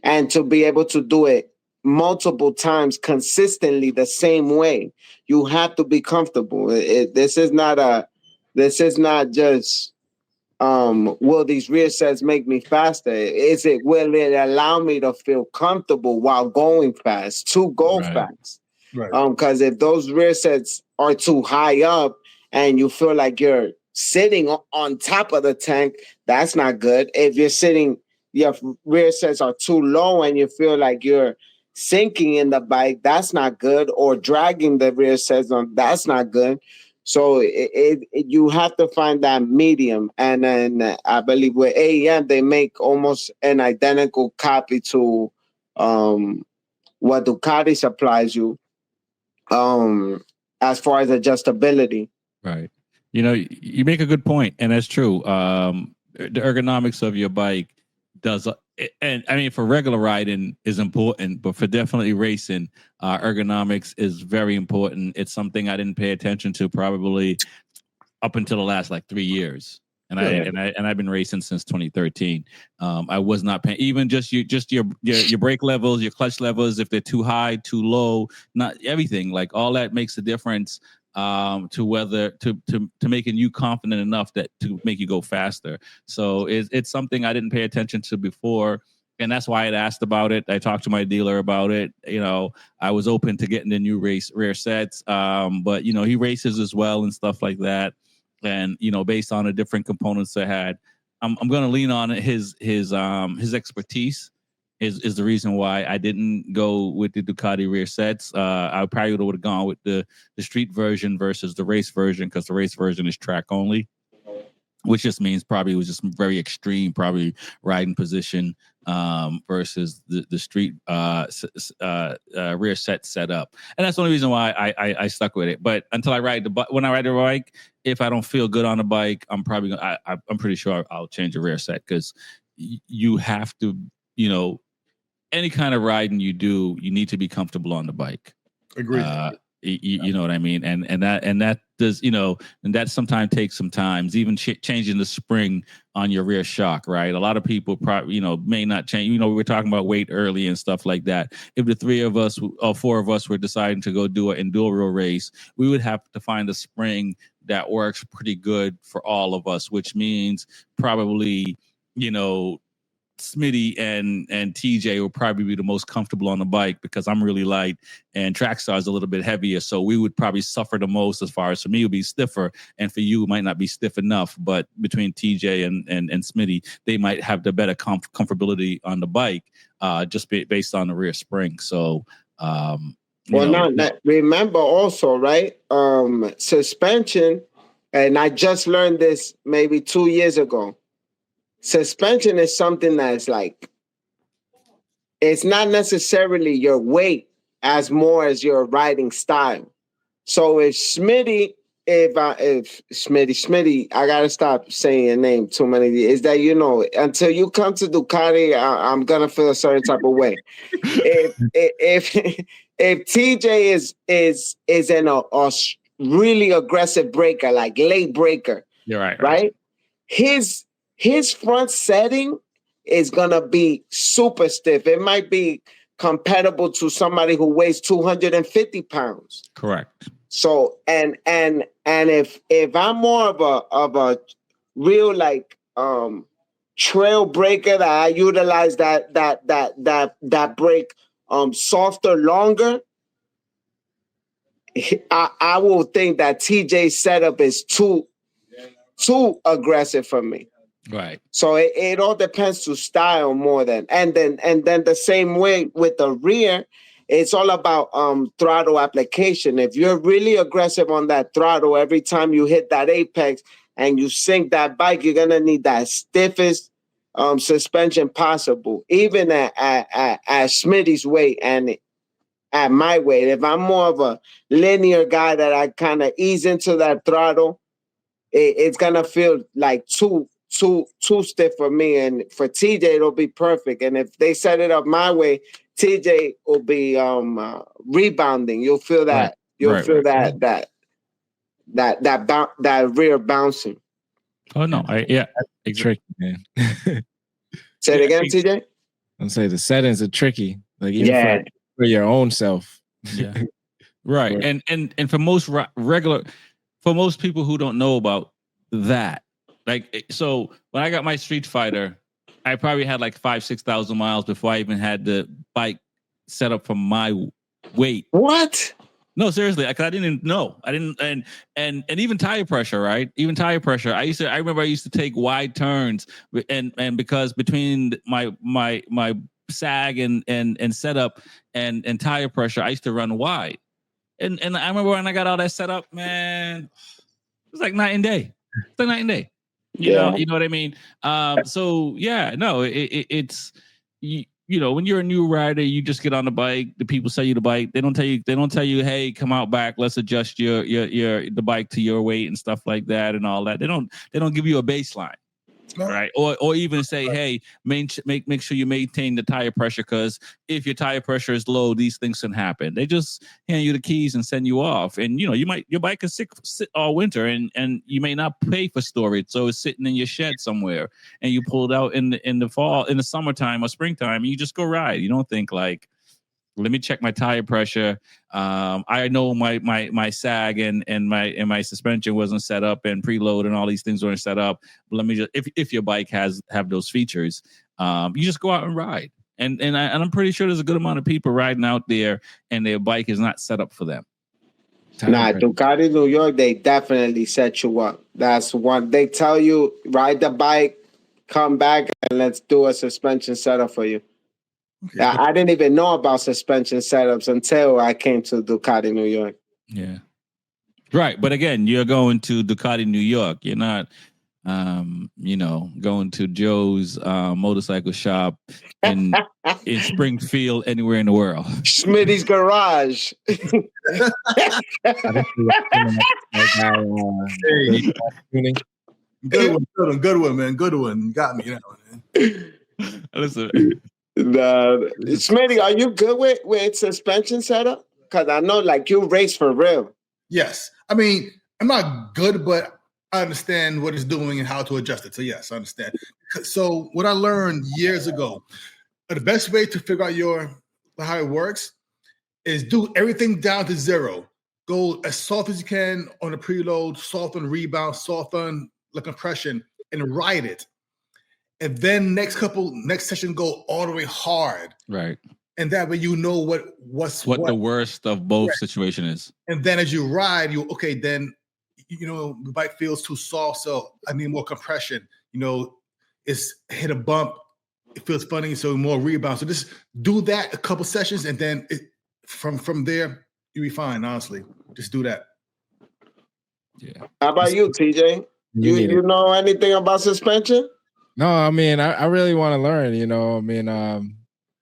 and to be able to do it multiple times consistently the same way. You have to be comfortable. This is not just will these rear sets make me faster? Will it allow me to feel comfortable while going fast, to go fast? Right. Because if those rear sets are too high up and you feel like you're sitting on top of the tank, that's not good. If your rear sets are too low and you feel like you're sinking in the bike, that's not good. Or dragging the rear sets on, that's not good. So you have to find that medium. And then I believe with AEM, they make almost an identical copy to what Ducati supplies you as far as adjustability. Right. You make a good point, and that's true. The ergonomics of your bike does, and I mean, for regular riding is important, but for definitely racing, ergonomics is very important. It's something I didn't pay attention to probably up until the last like 3 years, and I've been racing since 2013. I was not paying even just your brake levels, your clutch levels, if they're too high, too low, not everything, like all that makes a difference. To whether to making you confident enough that to make you go faster. So it's something I didn't pay attention to before, and that's why I asked about it. I talked to my dealer about it. I was open to getting the new rear sets, but he races as well and stuff like that. And based on the different components I had, I'm going to lean on his expertise. Is the reason why I didn't go with the Ducati rear sets. I probably would have gone with the street version versus the race version, because the race version is track only. which just means probably it was just very extreme, probably riding position versus the street rear set up. And that's the only reason why I stuck with it. But until I when I ride the bike, if I don't feel good on the bike, I'm pretty sure I'll change the rear set, because you have to, any kind of riding you do, you need to be comfortable on the bike. Agreed. You know what I mean? And that does, and that sometimes takes some time, even changing the spring on your rear shock, right? A lot of people probably, may not change. We were talking about weight early and stuff like that. If the 3 of us or 4 of us were deciding to go do an enduro race, we would have to find a spring that works pretty good for all of us, which means probably, Smitty and TJ will probably be the most comfortable on the bike, because I'm really light and Trackstar is a little bit heavier. So we would probably suffer the most. As far as for me, it would be stiffer, and for you, it might not be stiff enough. But between TJ and Smitty, they might have the better comfortability on the bike, just based on the rear spring. So, remember also, right? Suspension, and I just learned this maybe 2 years ago. Suspension is something that's like, it's not necessarily your weight as more as your riding style. So if Smitty, I gotta stop saying your name too many. Is that until you come to Ducati, I'm gonna feel a certain type of way. if TJ is in a really aggressive breaker, like late breaker, you're right. Right? His front setting is gonna be super stiff. It might be compatible to somebody who weighs 250 pounds. Correct. So and if I'm more of a real trail breaker, that I utilize that brake softer, longer, I will think that TJ's setup is too aggressive for me. Right. So it all depends to style more than, and then the same way with the rear, it's all about throttle application. If you're really aggressive on that throttle, every time you hit that apex and you sink that bike, you're gonna need that stiffest suspension possible, even at Smitty's weight and at my weight. If I'm more of a linear guy that I kind of ease into that throttle, it's gonna feel like too stiff for me, and for TJ it'll be perfect. And if they set it up my way, TJ will be rebounding. You'll feel that. Right. You'll feel that rear bouncing. Oh no, it's tricky, man. Say it again, TJ. I'm saying the settings are tricky, like even for your own self. Yeah, right. And for most for most people who don't know about that. Like, so when I got my Street Fighter, I probably had like 5,000-6,000 miles before I even had the bike set up for my weight. What? No, seriously, because I didn't know. I didn't, and even tire pressure, right? Even tire pressure. I remember I used to take wide turns, and because between my sag and setup and tire pressure, I used to run wide. And I remember when I got all that set up, man, it was like night and day. It's like night and day. You know what I mean? So yeah, no, it's when you're a new rider, you just get on the bike. The people sell you the bike. They don't tell you, hey, come out back. Let's adjust the bike to your weight and stuff like that and all that. They don't give you a baseline. Right. Or even say, hey, make sure you maintain the tire pressure, because if your tire pressure is low, these things can happen. They just hand you the keys and send you off. And your bike is sit all winter and you may not pay for storage. So it's sitting in your shed somewhere, and you pull it out in the fall, in the summertime or springtime, and you just go ride. You don't think like, let me check my tire pressure. I know my sag and my suspension wasn't set up, and preload and all these things weren't set up. But let me just, if your bike have those features, you just go out and ride. And I'm pretty sure there's a good amount of people riding out there, and their bike is not set up for them. Ducati New York, they definitely set you up. That's one. They tell you, ride the bike, come back, and let's do a suspension setup for you. Okay. I didn't even know about suspension setups until I came to Ducati New York. Yeah. Right. But again, you're going to Ducati New York. You're not going to Joe's motorcycle shop in Springfield, anywhere in the world. Smitty's garage. Good one, man. Good one. You got me. You know, man. Listen, Smitty, are you good with suspension setup? Because I know, like, you race for real. Yes, I mean, I'm not good, but I understand what it's doing and how to adjust it. So yes, I understand. So what I learned years ago, the best way to figure out how it works is do everything down to zero. Go as soft as you can on the preload, soft on rebound, soft on the compression, and ride it. And then next session go all the way hard. Right. And that way you know what the worst of both situation is. And then as you ride, then the bike feels too soft, so I need more compression. It's hit a bump, it feels funny, so more rebound. So just do that a couple sessions, and then from there you'll be fine. Honestly, just do that. Yeah. How about you, TJ? You know anything about suspension? No, I mean, I really want to learn.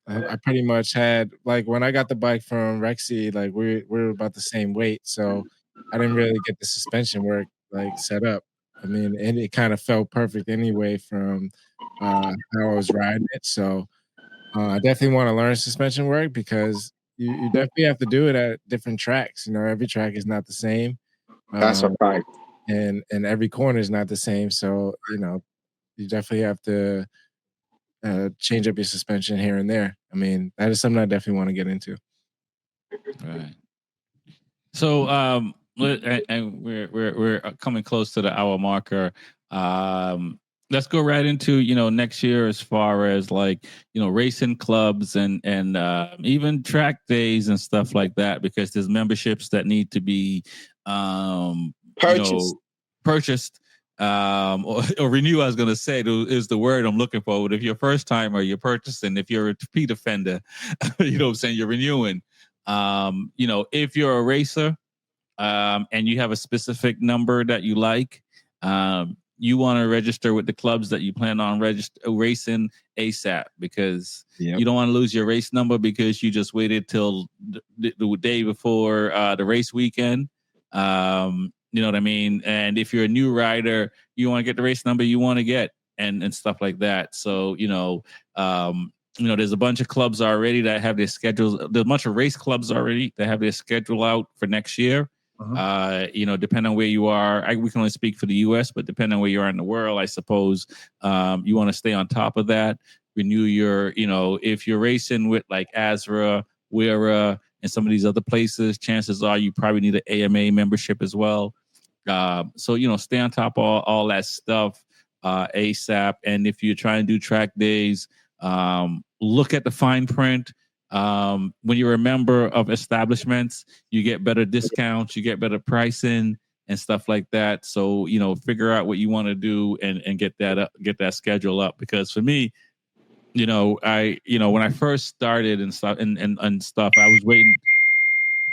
I pretty much had, like, when I got the bike from Rexy, like we're about the same weight, so I didn't really get the suspension work like set up. I mean, and it kind of felt perfect anyway from how I was riding it. So I definitely want to learn suspension work because you definitely have to do it at different tracks. Every track is not the same. That's a fact. And every corner is not the same. So you definitely have to change up your suspension here and there. I mean, that is something I definitely want to get into. Right. So, and we're coming close to the hour marker. Let's go right into next year as far as racing clubs and even track days and stuff like that, because there's memberships that need to be purchased. Or renew, I was going to say, is the word I'm looking for. But if you're a first timer, you're purchasing. If you're a repeat offender, you know what I'm saying, you're renewing. If you're a racer and you have a specific number that you like, you want to register with the clubs that you plan on racing ASAP, because you don't want to lose your race number because you just waited till the day before the race weekend. You know what I mean? And if you're a new rider, you want to get the race number you want to get and stuff like that. So, there's a bunch of clubs already that have their schedules. There's a bunch of race clubs already that have their schedule out for next year. Depending on where you are, we can only speak for the US, but depending on where you are in the world, I suppose you want to stay on top of that. Renew your, if you're racing with like Azra, Wera, and some of these other places, chances are you probably need an AMA membership as well. So stay on top of all that stuff ASAP. And if you're trying to do track days, look at the fine print. When you're a member of establishments, you get better discounts, you get better pricing and stuff like that. So figure out what you want to do and get that schedule up. Because for me, when I first started and stuff and stuff,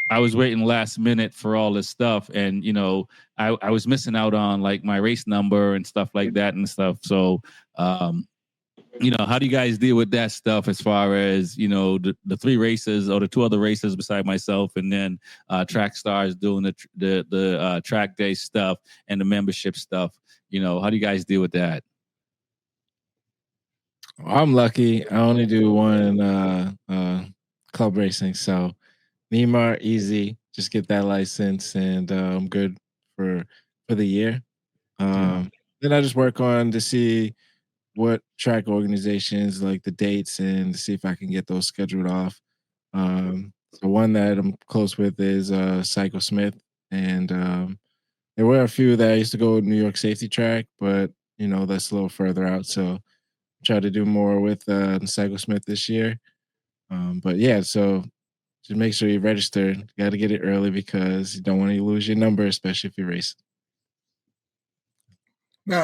I was waiting last minute for all this stuff, and I was missing out on like my race number and stuff like that and stuff. So how do you guys deal with that stuff as far as the three races or the two other races beside myself, and then Track Stars doing the track day stuff and the membership stuff? How do you guys deal with that? I'm lucky. I only do one club racing, so Neymar, easy. Just get that license, and I'm good for the year. Then I just work on to see what track organizations, like the dates, and see if I can get those scheduled off. So one that I'm close with is Psycho Smith, and there were a few that I used to go to New York Safety Track, but that's a little further out. So try to do more with Psycho Smith this year. But yeah, so just make sure you register. You got to get it early because you don't want to lose your number, especially if you're racing.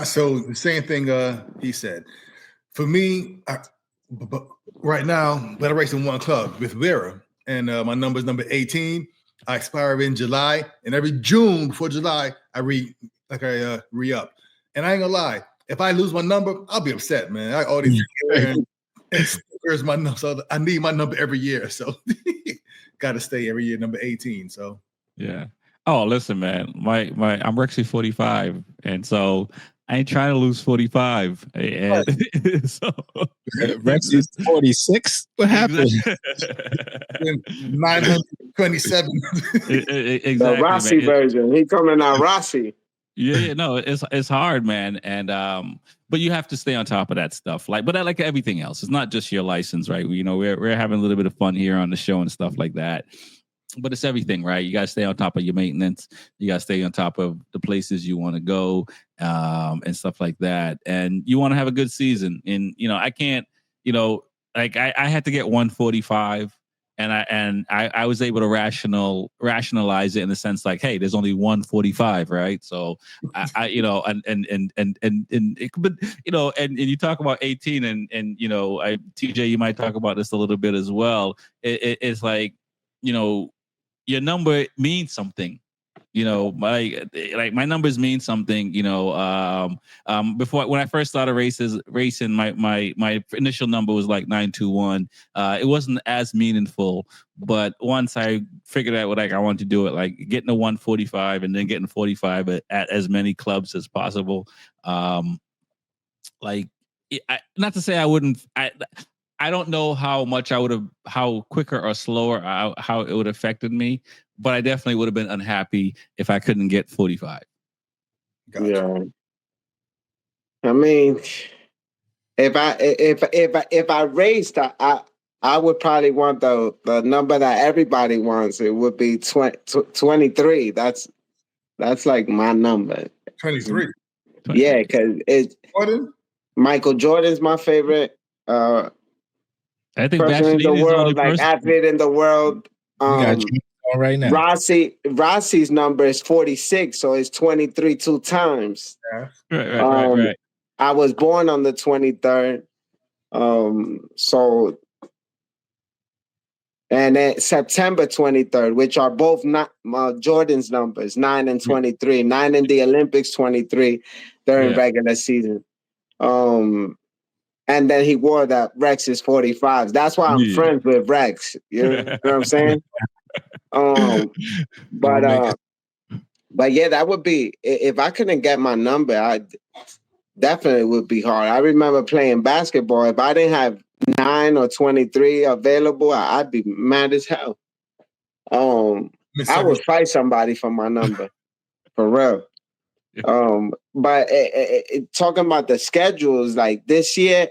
So the same thing he said. For me, right now, but I race in one club with Vera, and my number is number 18. I expire in July, and every June before July, I re-up. And I ain't gonna lie, if I lose my number, I'll be upset, man. I all these and stickers my number, so I need my number every year. So got to stay every year number 18. So yeah. Oh, listen, man. I'm Rexy 45, and so I ain't trying to lose 45. And so Rexy's 46. What happened? 927. Exactly. The Rossi version. He coming out Rossi. Yeah, no, it's hard, man, and but you have to stay on top of that stuff. Like everything else, it's not just your license, right? We're having a little bit of fun here on the show and stuff like that. But it's everything, right? You got to stay on top of your maintenance. You got to stay on top of the places you want to go, and stuff like that. And you want to have a good season. And I can't, like I had to get 145, and I was able to rationalize it in the sense like, hey, there's only 145, right? So and you talk about 18, and TJ, you might talk about this a little bit as well. It's like, your number means something. My numbers mean something. Before, when I first started racing, my initial number was like 921. It wasn't as meaningful, but once I figured out what I wanted to do it, like getting a 145 and then getting 45 at as many clubs as possible. Not to say I wouldn't. I don't know how much how quicker or slower how it would have affected me, but I definitely would have been unhappy if I couldn't get 45. Gotcha. Yeah. I mean, if I raced, I would probably want the number that everybody wants. It would be 23. That's like my number. 23. Yeah, because it's Michael Jordan's my favorite. I think person in the world, like athlete in the world. Right now, Rossi's number is 46, so it's 23 two times. Yeah. Right. I was born on the 23rd, so and then September 23rd, which are both not Jordan's numbers, 9 and 23. 9 in the Olympics, 23 during regular season. And then he wore that Rex's 45s. That's why I'm friends with Rex. You know what I'm saying? But yeah, that would be, if I couldn't get my number, I definitely would be hard. I remember playing basketball. If I didn't have 9 or 23 available, I'd be mad as hell. I would fight somebody for my number, for real. But talking about the schedules, like this year,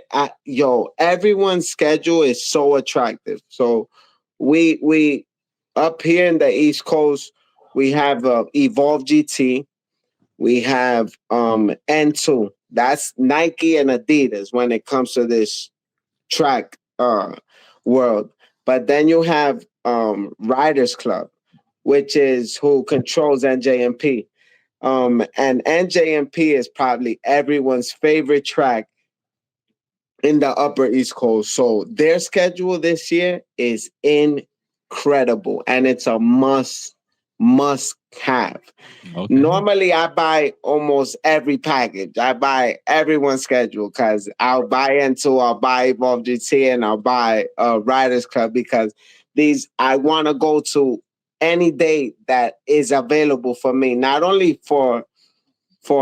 everyone's schedule is so attractive. So we up here in the East Coast, we have Evolve GT, we have N2. That's Nike and Adidas when it comes to this track world. But then you have Riders Club, which is who controls NJMP. And NJMP is probably everyone's favorite track in the Upper East Coast. So their schedule this year is incredible, and it's a must have. Okay. Normally, I buy almost every package. I buy everyone's schedule because I'll buy N2, I'll buy Evolve GT, and I'll buy Riders Club because I want to go to any day that is available for me, not only for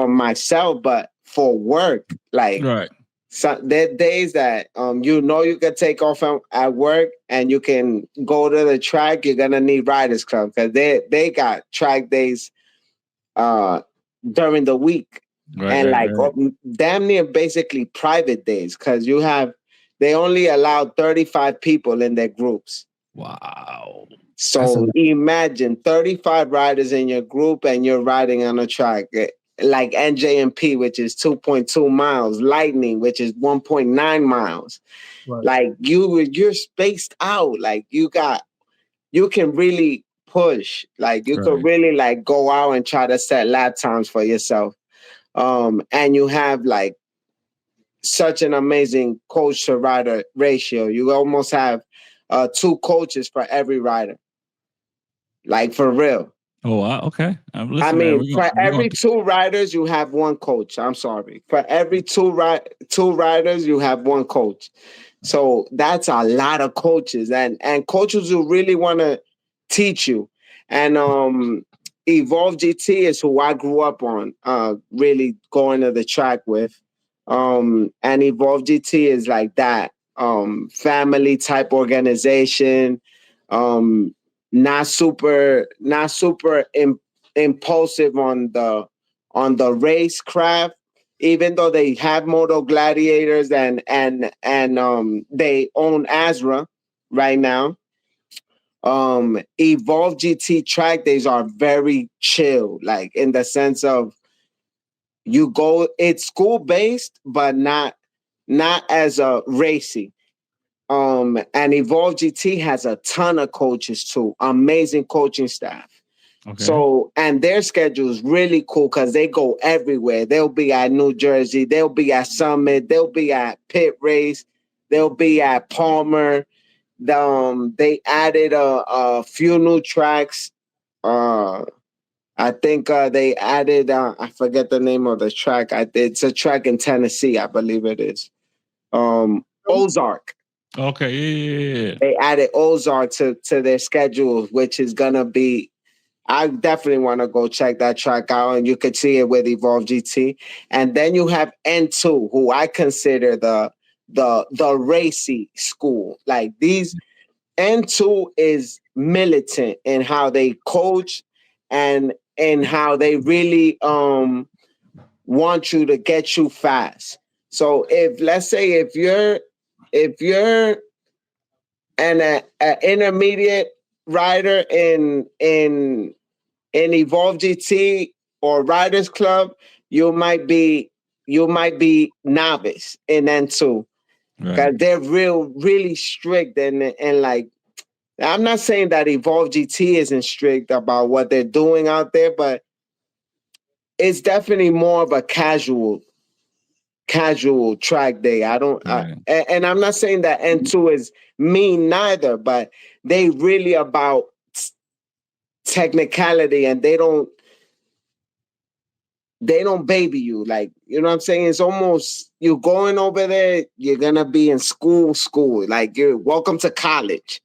myself, but for work. Like, right. So there are days that you can take off at work and you can go to the track. You're gonna need Riders Club because they got track days during the week, damn near basically private days because they only allow 35 people in their groups. Wow. So imagine 35 riders in your group and you're riding on a track like NJMP, which is 2.2 miles, Lightning, which is 1.9 miles. Right. Like you're spaced out. Like you can really push. Like you could really like go out and try to set lap times for yourself. And you have like such an amazing coach to rider ratio. You almost have 2 coaches for every rider. Like for real. Oh, wow. Okay. Listen, I man, mean, for every 2 riders, you have 1 coach. I'm sorry. For every 2 riders, you have 1 coach. So that's a lot of coaches, and coaches who really want to teach you. And Evolve GT is who I grew up on, really going to the track with. And Evolve GT is like that family type organization. Not super impulsive on the racecraft, even though they have Moto Gladiators and they own Azra right now. Evolve GT track days are very chill, like in the sense of you go, it's school based, but not as a racy. And Evolve GT has a ton of coaches too, amazing coaching staff. Okay. So, and their schedule is really cool because they go everywhere. They'll be at New Jersey, they'll be at Summit, they'll be at Pit Race, they'll be at Palmer. They added a few new tracks. I think they added, I forget the name of the track. It's a track in Tennessee, I believe it is. Ozark. Okay, yeah. They added Ozark to their schedule, which is going to be, I definitely want to go check that track out, and you could see it with Evolve GT. And then you have N2, who I consider the racy school. Like these, N2 is militant in how they coach and how they really want you to get you fast. So let's say if you're an intermediate rider in Evolve GT or Riders Club, you might be novice in N2 because they're really strict and like, I'm not saying that Evolve GT isn't strict about what they're doing out there, but it's definitely more of a casual track day. And I'm not saying that N2 is mean neither, but they really about technicality, and they don't baby you. Like, you know what I'm saying? It's almost, you're going over there, you're gonna be in school. Like, you're welcome to college.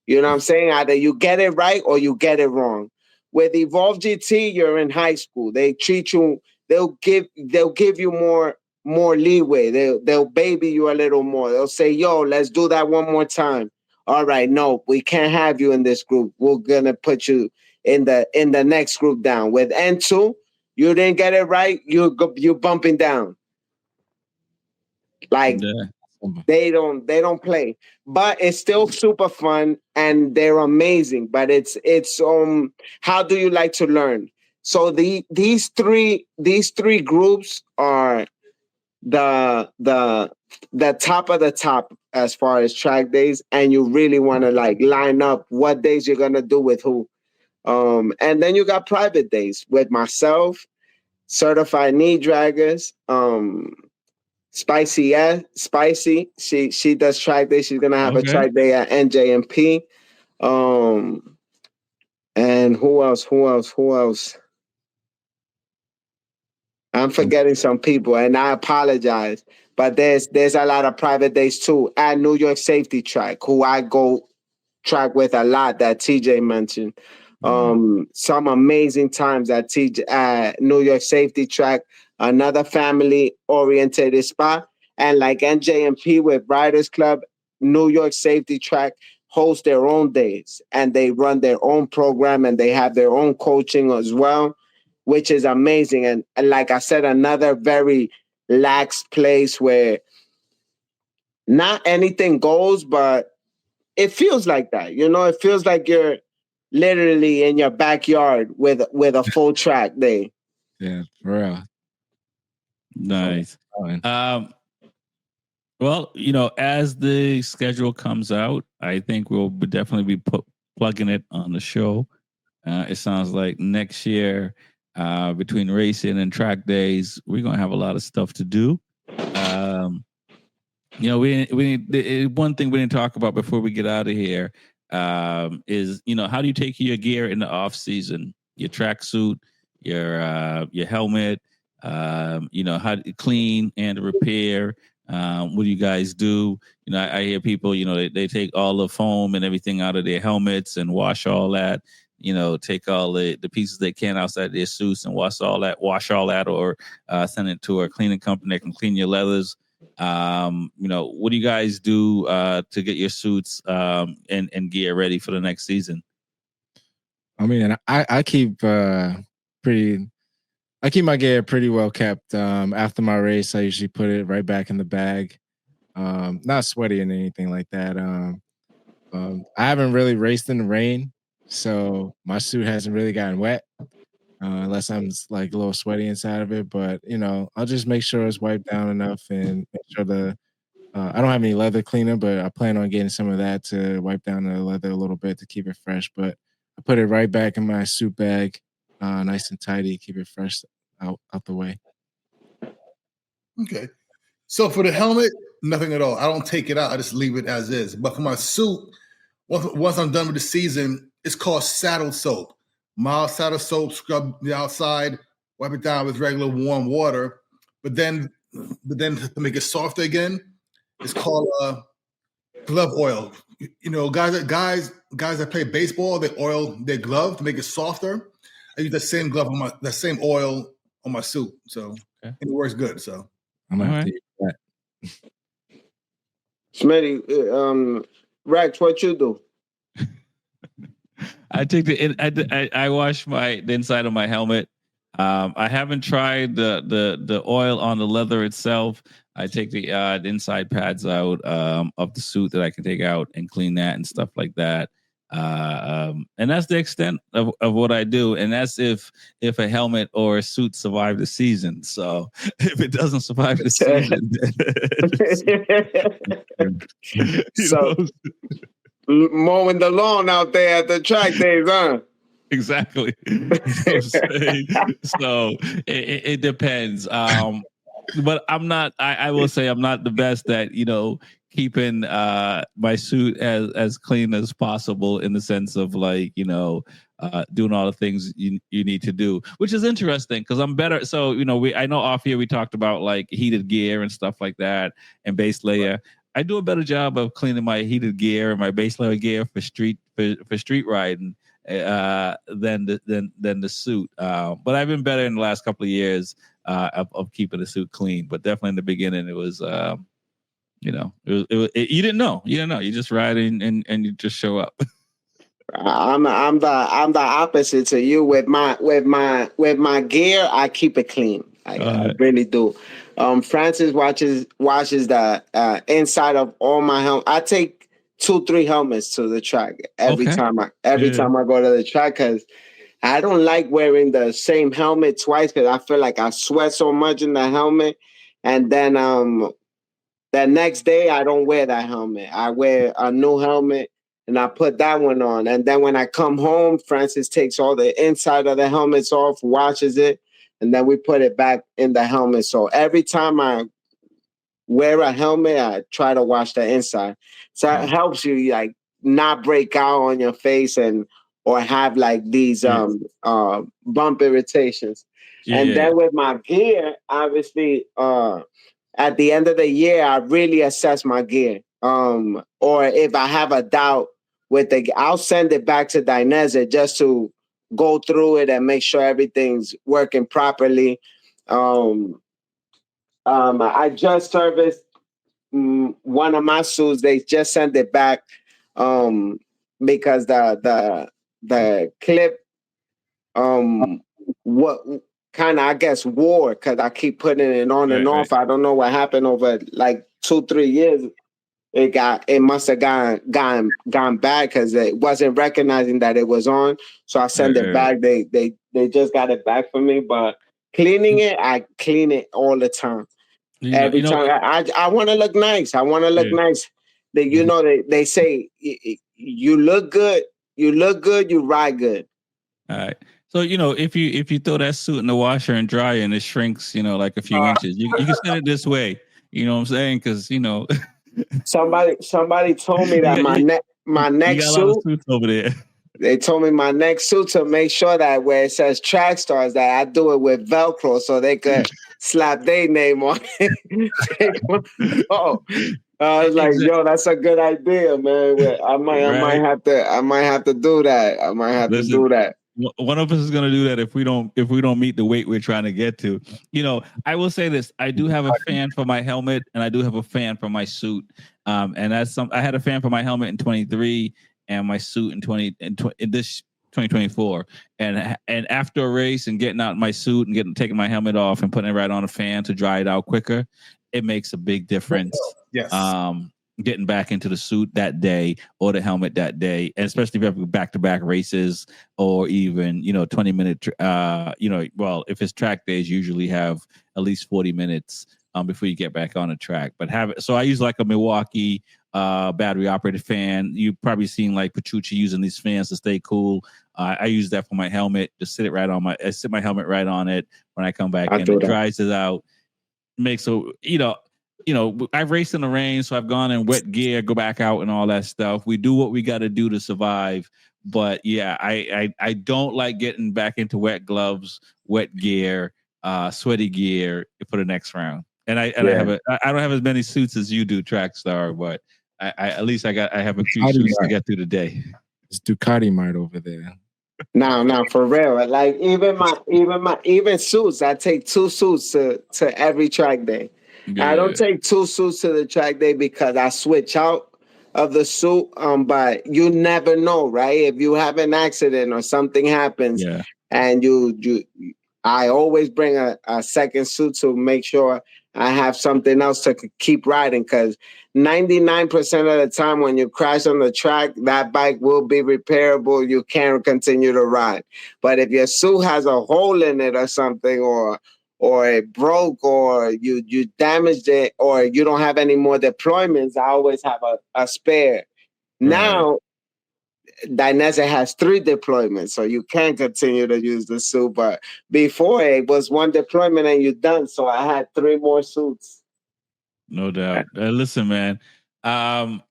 You know what I'm saying? Either you get it right or you get it wrong. With Evolve GT, you're in high school. They treat you, they'll give you more leeway. They'll baby you a little more. They'll say, yo, let's do that one more time. All right, no, we can't have you in this group. We're gonna put you in the next group down. With N2, you didn't get it right, you're bumping down. Like, they don't play, but it's still super fun and they're amazing. But it's how do you like to learn? So these three groups are the top of the top as far as track days, and you really want to like line up what days you're gonna do with who. And then you got private days with myself, certified knee draggers, Spicy. She does track day. She's gonna have a track day at NJMP. And who else? I'm forgetting some people, and I apologize. But there's a lot of private days too at New York Safety Track, who I go track with a lot, that TJ mentioned. Some amazing times at New York Safety Track, another family-oriented spot. And like NJMP with Riders Club, New York Safety Track hosts their own days, and they run their own program, and they have their own coaching as well, which is amazing. And like I said, another very lax place where not anything goes, but it feels like that. You know, it feels like you're literally in your backyard with a full track day. Yeah, for real. Nice. Well, you know, as the schedule comes out, I think we'll definitely be plugging it on the show. It sounds like next year, between racing and track days, we're gonna have a lot of stuff to do. You know, one thing we didn't talk about before we get out of here is, you know, how do you take your gear in the off season? your tracksuit, your helmet, how to clean and repair. What do you guys do? I hear people, they take all the foam and everything out of their helmets and wash all that. Take all the pieces they can outside their suits and wash all that, or send it to a cleaning company that can clean your leathers. What do you guys do to get your suits and gear ready for the next season? I mean, I keep my gear pretty well kept. After my race, I usually put it right back in the bag. Not sweaty and anything like that. I haven't really raced in the rain, so my suit hasn't really gotten wet, unless I'm like a little sweaty inside of it. But I'll just make sure it's wiped down enough and make sure I don't have any leather cleaner, but I plan on getting some of that to wipe down the leather a little bit to keep it fresh. But I put it right back in my suit bag, nice and tidy, keep it fresh out the way. Okay. So for the helmet, nothing at all. I don't take it out. I just leave it as is. But for my suit, once I'm done with the season, it's called saddle soap. Mild saddle soap, scrub the outside, wipe it down with regular warm water. But then to make it softer again, it's called glove oil. Guys that play baseball, they oil their glove to make it softer. I use that same oil on my suit, so it works good. So I'm gonna have to use that. Smitty, Rex, what you do? I take I wash the inside of my helmet. I haven't tried the oil on the leather itself. I take the inside pads out of the suit that I can take out and clean that and stuff like that. And that's the extent of what I do. And that's if a helmet or a suit survive the season. So if it doesn't survive the season, mowing the lawn out there at the track days, huh? Exactly. So it depends. But I'm not. I will say I'm not the best at keeping my suit as clean as possible in the sense of doing all the things you need to do, which is interesting because I'm better. So I know off here we talked about like heated gear and stuff like that and base layer. Right. I do a better job of cleaning my heated gear and my base layer gear for street riding than the suit. But I've been better in the last couple of years of keeping the suit clean. But definitely in the beginning, it was you didn't know. You just ride in and you just show up. I'm the opposite to you. With my gear, I keep it clean. I really do. Francis washes the inside of all my helmet. I take 2-3 helmets to the track every time I go to the track because I don't like wearing the same helmet twice because I feel like I sweat so much in the helmet, and then the next day I don't wear that helmet. I wear a new helmet and I put that one on, and then when I come home, Francis takes all the inside of the helmets off, washes it, and then we put it back in the helmet. So every time I wear a helmet, I try to wash the inside. So it helps you like not break out on your face or have like these bump irritations. Then with my gear, obviously, at the end of the year, I really assess my gear. Or if I have a doubt with I'll send it back to Dainese just to go through it and make sure everything's working properly. I just serviced one of my suits. They just sent it back because the clip what kind of I guess wore because I keep putting it on and off. I don't know what happened over like 2-3 years. It must have gone bad because it wasn't recognizing that it was on. So I sent it back. They just got it back for me. But cleaning it, I clean it all the time. Every time I want to look nice. I want to look nice. They say you look good. You ride good. All right. So if you throw that suit in the washer and dryer and it shrinks, like a few inches, you can send it this way. You know what I'm saying? Because somebody told me that my neck suit suits over there. They told me my next suit to make sure that where it says Track Stars, that I do it with Velcro so they could slap their name on it. I was like, yo, that's a good idea, man. I might have to do that. I might have to do that. One of us is going to do that if we don't meet the weight we're trying to get to. I will say this: I do have a fan for my helmet, and I do have a fan for my suit. And I had a fan for my helmet in 23, and my suit in this 2024. And after a race and getting out my suit and taking my helmet off and putting it right on a fan to dry it out quicker, it makes a big difference. Yes. Getting back into the suit that day or the helmet that day, and especially if you have back-to-back races or even 20-minute. If it's track days, you usually have at least 40 minutes before you get back on the track. But so I use like a Milwaukee battery operated fan. You've probably seen like Petrucci using these fans to stay cool. I use that for my helmet. Just sit my helmet right on it when I come back, and it dries it out. Makes I've raced in the rain, so I've gone in wet gear, go back out and all that stuff. We do what we got to do to survive. But yeah, I don't like getting back into wet gloves, wet gear, sweaty gear for the next round. And I don't have as many suits as you do, Trackstar, but I at least I have a few suits to get through the day. It's Ducati Mart over there. No, for real. Like even suits, I take 2 suits to every track day. Yeah. I don't take 2 suits to the track day because I switch out of the suit. But you never know, right? If you have an accident or something happens, and I always bring a second suit to make sure I have something else to keep riding, because 99% of the time when you crash on the track, that bike will be repairable. You can continue to ride. But if your suit has a hole in it or something, or it broke, or you damaged it, or you don't have any more deployments, I always have a spare. Right. Now, Dainese has 3 deployments, so you can continue to use the suit. But before, it was 1 deployment and you're done. So I had 3 more suits. No doubt. Listen, man, I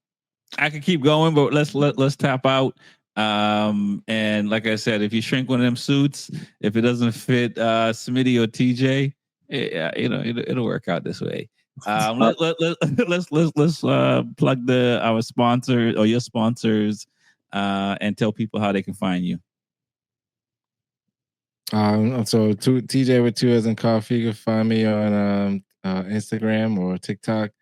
could keep going, but let's tap out. And like I said, if you shrink one of them suits, if it doesn't fit Smitty or TJ, it'll work out this way. Let's plug our sponsor or your sponsors. And tell people how they can find you. So TJ with 2 as in coffee. You can find me on Instagram or TikTok.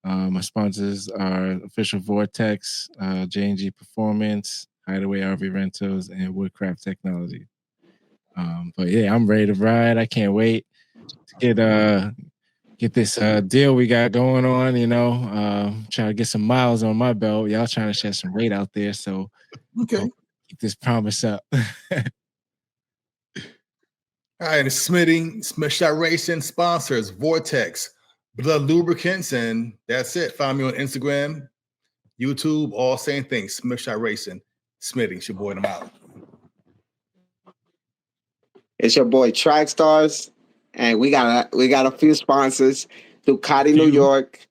My sponsors are Official Vortex, J&G Performance, Hideaway RV Rentals, and Woodcraft Technology. But yeah, I'm ready to ride. I can't wait to get this deal we got going on, trying to get some miles on my belt. Y'all trying to shed some weight out there, so keep this promise up. All right, and Smitty, Smith Shot Racing sponsors Vortex, Blood Lubricants, and that's it. Find me on Instagram, YouTube, all same thing, Smith Shot Racing. Smitty, it's your boy, and I'm out. It's your boy Trackstars. And we got a few sponsors. Ducati New York,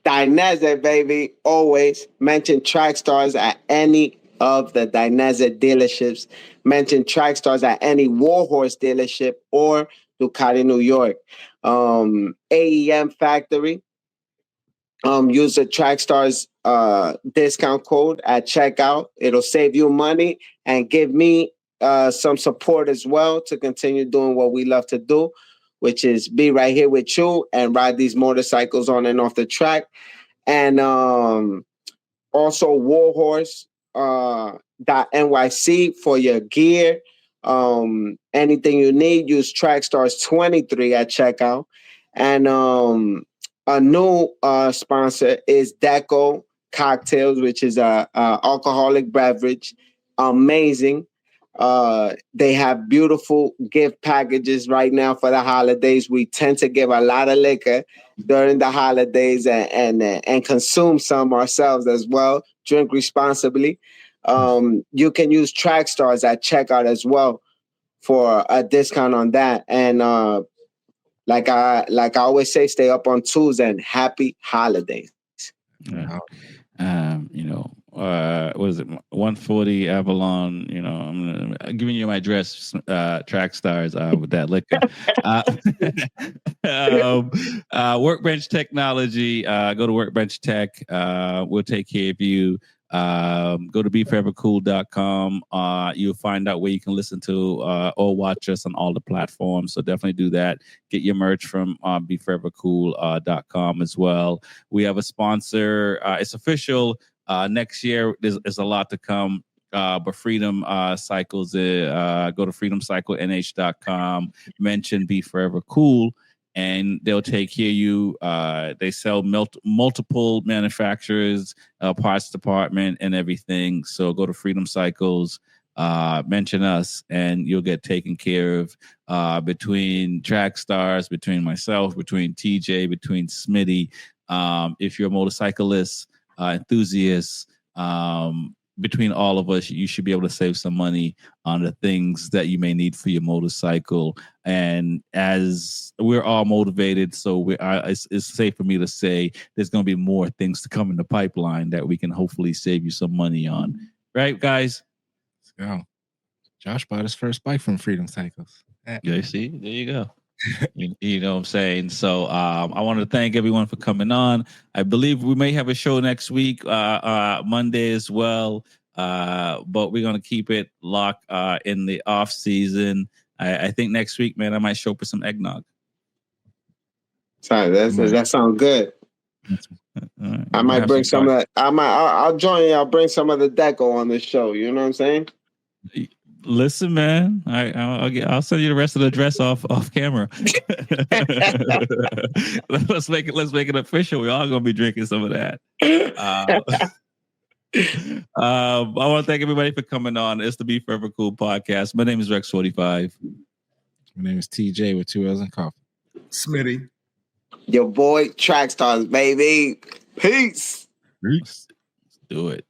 Dainese, baby. Always mention Trackstars at any of the Dainese dealerships. Mention Trackstars at any Warhorse dealership or Ducati New York. AEM Factory. Use the Trackstars discount code at checkout. It'll save you money and give me some support as well to continue doing what we love to do, which is be right here with you and ride these motorcycles on and off the track. And also Warhorse .nyc for your gear. Anything you need, use Trackstars 23 at checkout. And a new sponsor is Deco Cocktails, which is a alcoholic beverage. Amazing. They have beautiful gift packages right now for the holidays. We tend to give a lot of liquor during the holidays and consume some ourselves as well. Drink responsibly. You can use Trackstars at checkout as well for a discount on that. And like I always say, stay up on tools and happy holidays. Yeah. what is it? 140 Avalon. You know, I'm giving you my address. Track stars with that liquor. Workbench Technology. Go to Workbench Tech. We'll take care of you. Go to B4evaKool.com. You'll find out where you can listen to or watch us on all the platforms. So definitely do that. Get your merch from B4evaKool.com as well. We have a sponsor. It's official. Next year, there's a lot to come. But Freedom Cycles, go to freedomcyclenh.com, mention B4evaKool, and they'll take care of you. They sell multiple manufacturers, parts department, and everything. So go to Freedom Cycles, mention us, and you'll get taken care of. Between Track Stars, between myself, between TJ, between Smitty. If you're a motorcyclist, enthusiast, between all of us, you should be able to save some money on the things that you may need for your motorcycle. And as we're all motivated, so it's safe for me to say there's going to be more things to come in the pipeline that we can hopefully save you some money on. Right, guys? Let's go. Josh bought his first bike from Freedom Cycles. Yeah, see, there you go. You know what I'm saying? So I want to thank everyone for coming on. I believe we may have a show next week, Monday as well. But we're going to keep it locked in the off season. I think next week, man, I might show up with some eggnog. Sorry, that sounds good. Right. I might bring some of that. I'll join you. I'll bring some of the deco on the show. You know what I'm saying? Listen, man, I'll send you the rest of the dress off camera. let's make it official. We're all gonna be drinking some of that. I want to thank everybody for coming on. It's the B4evaKool podcast. My name is Rex Fortyfive. My name is TJ with 2 L's and coffee. Smitty. Your boy Track Stars, baby. Peace. Let's do it.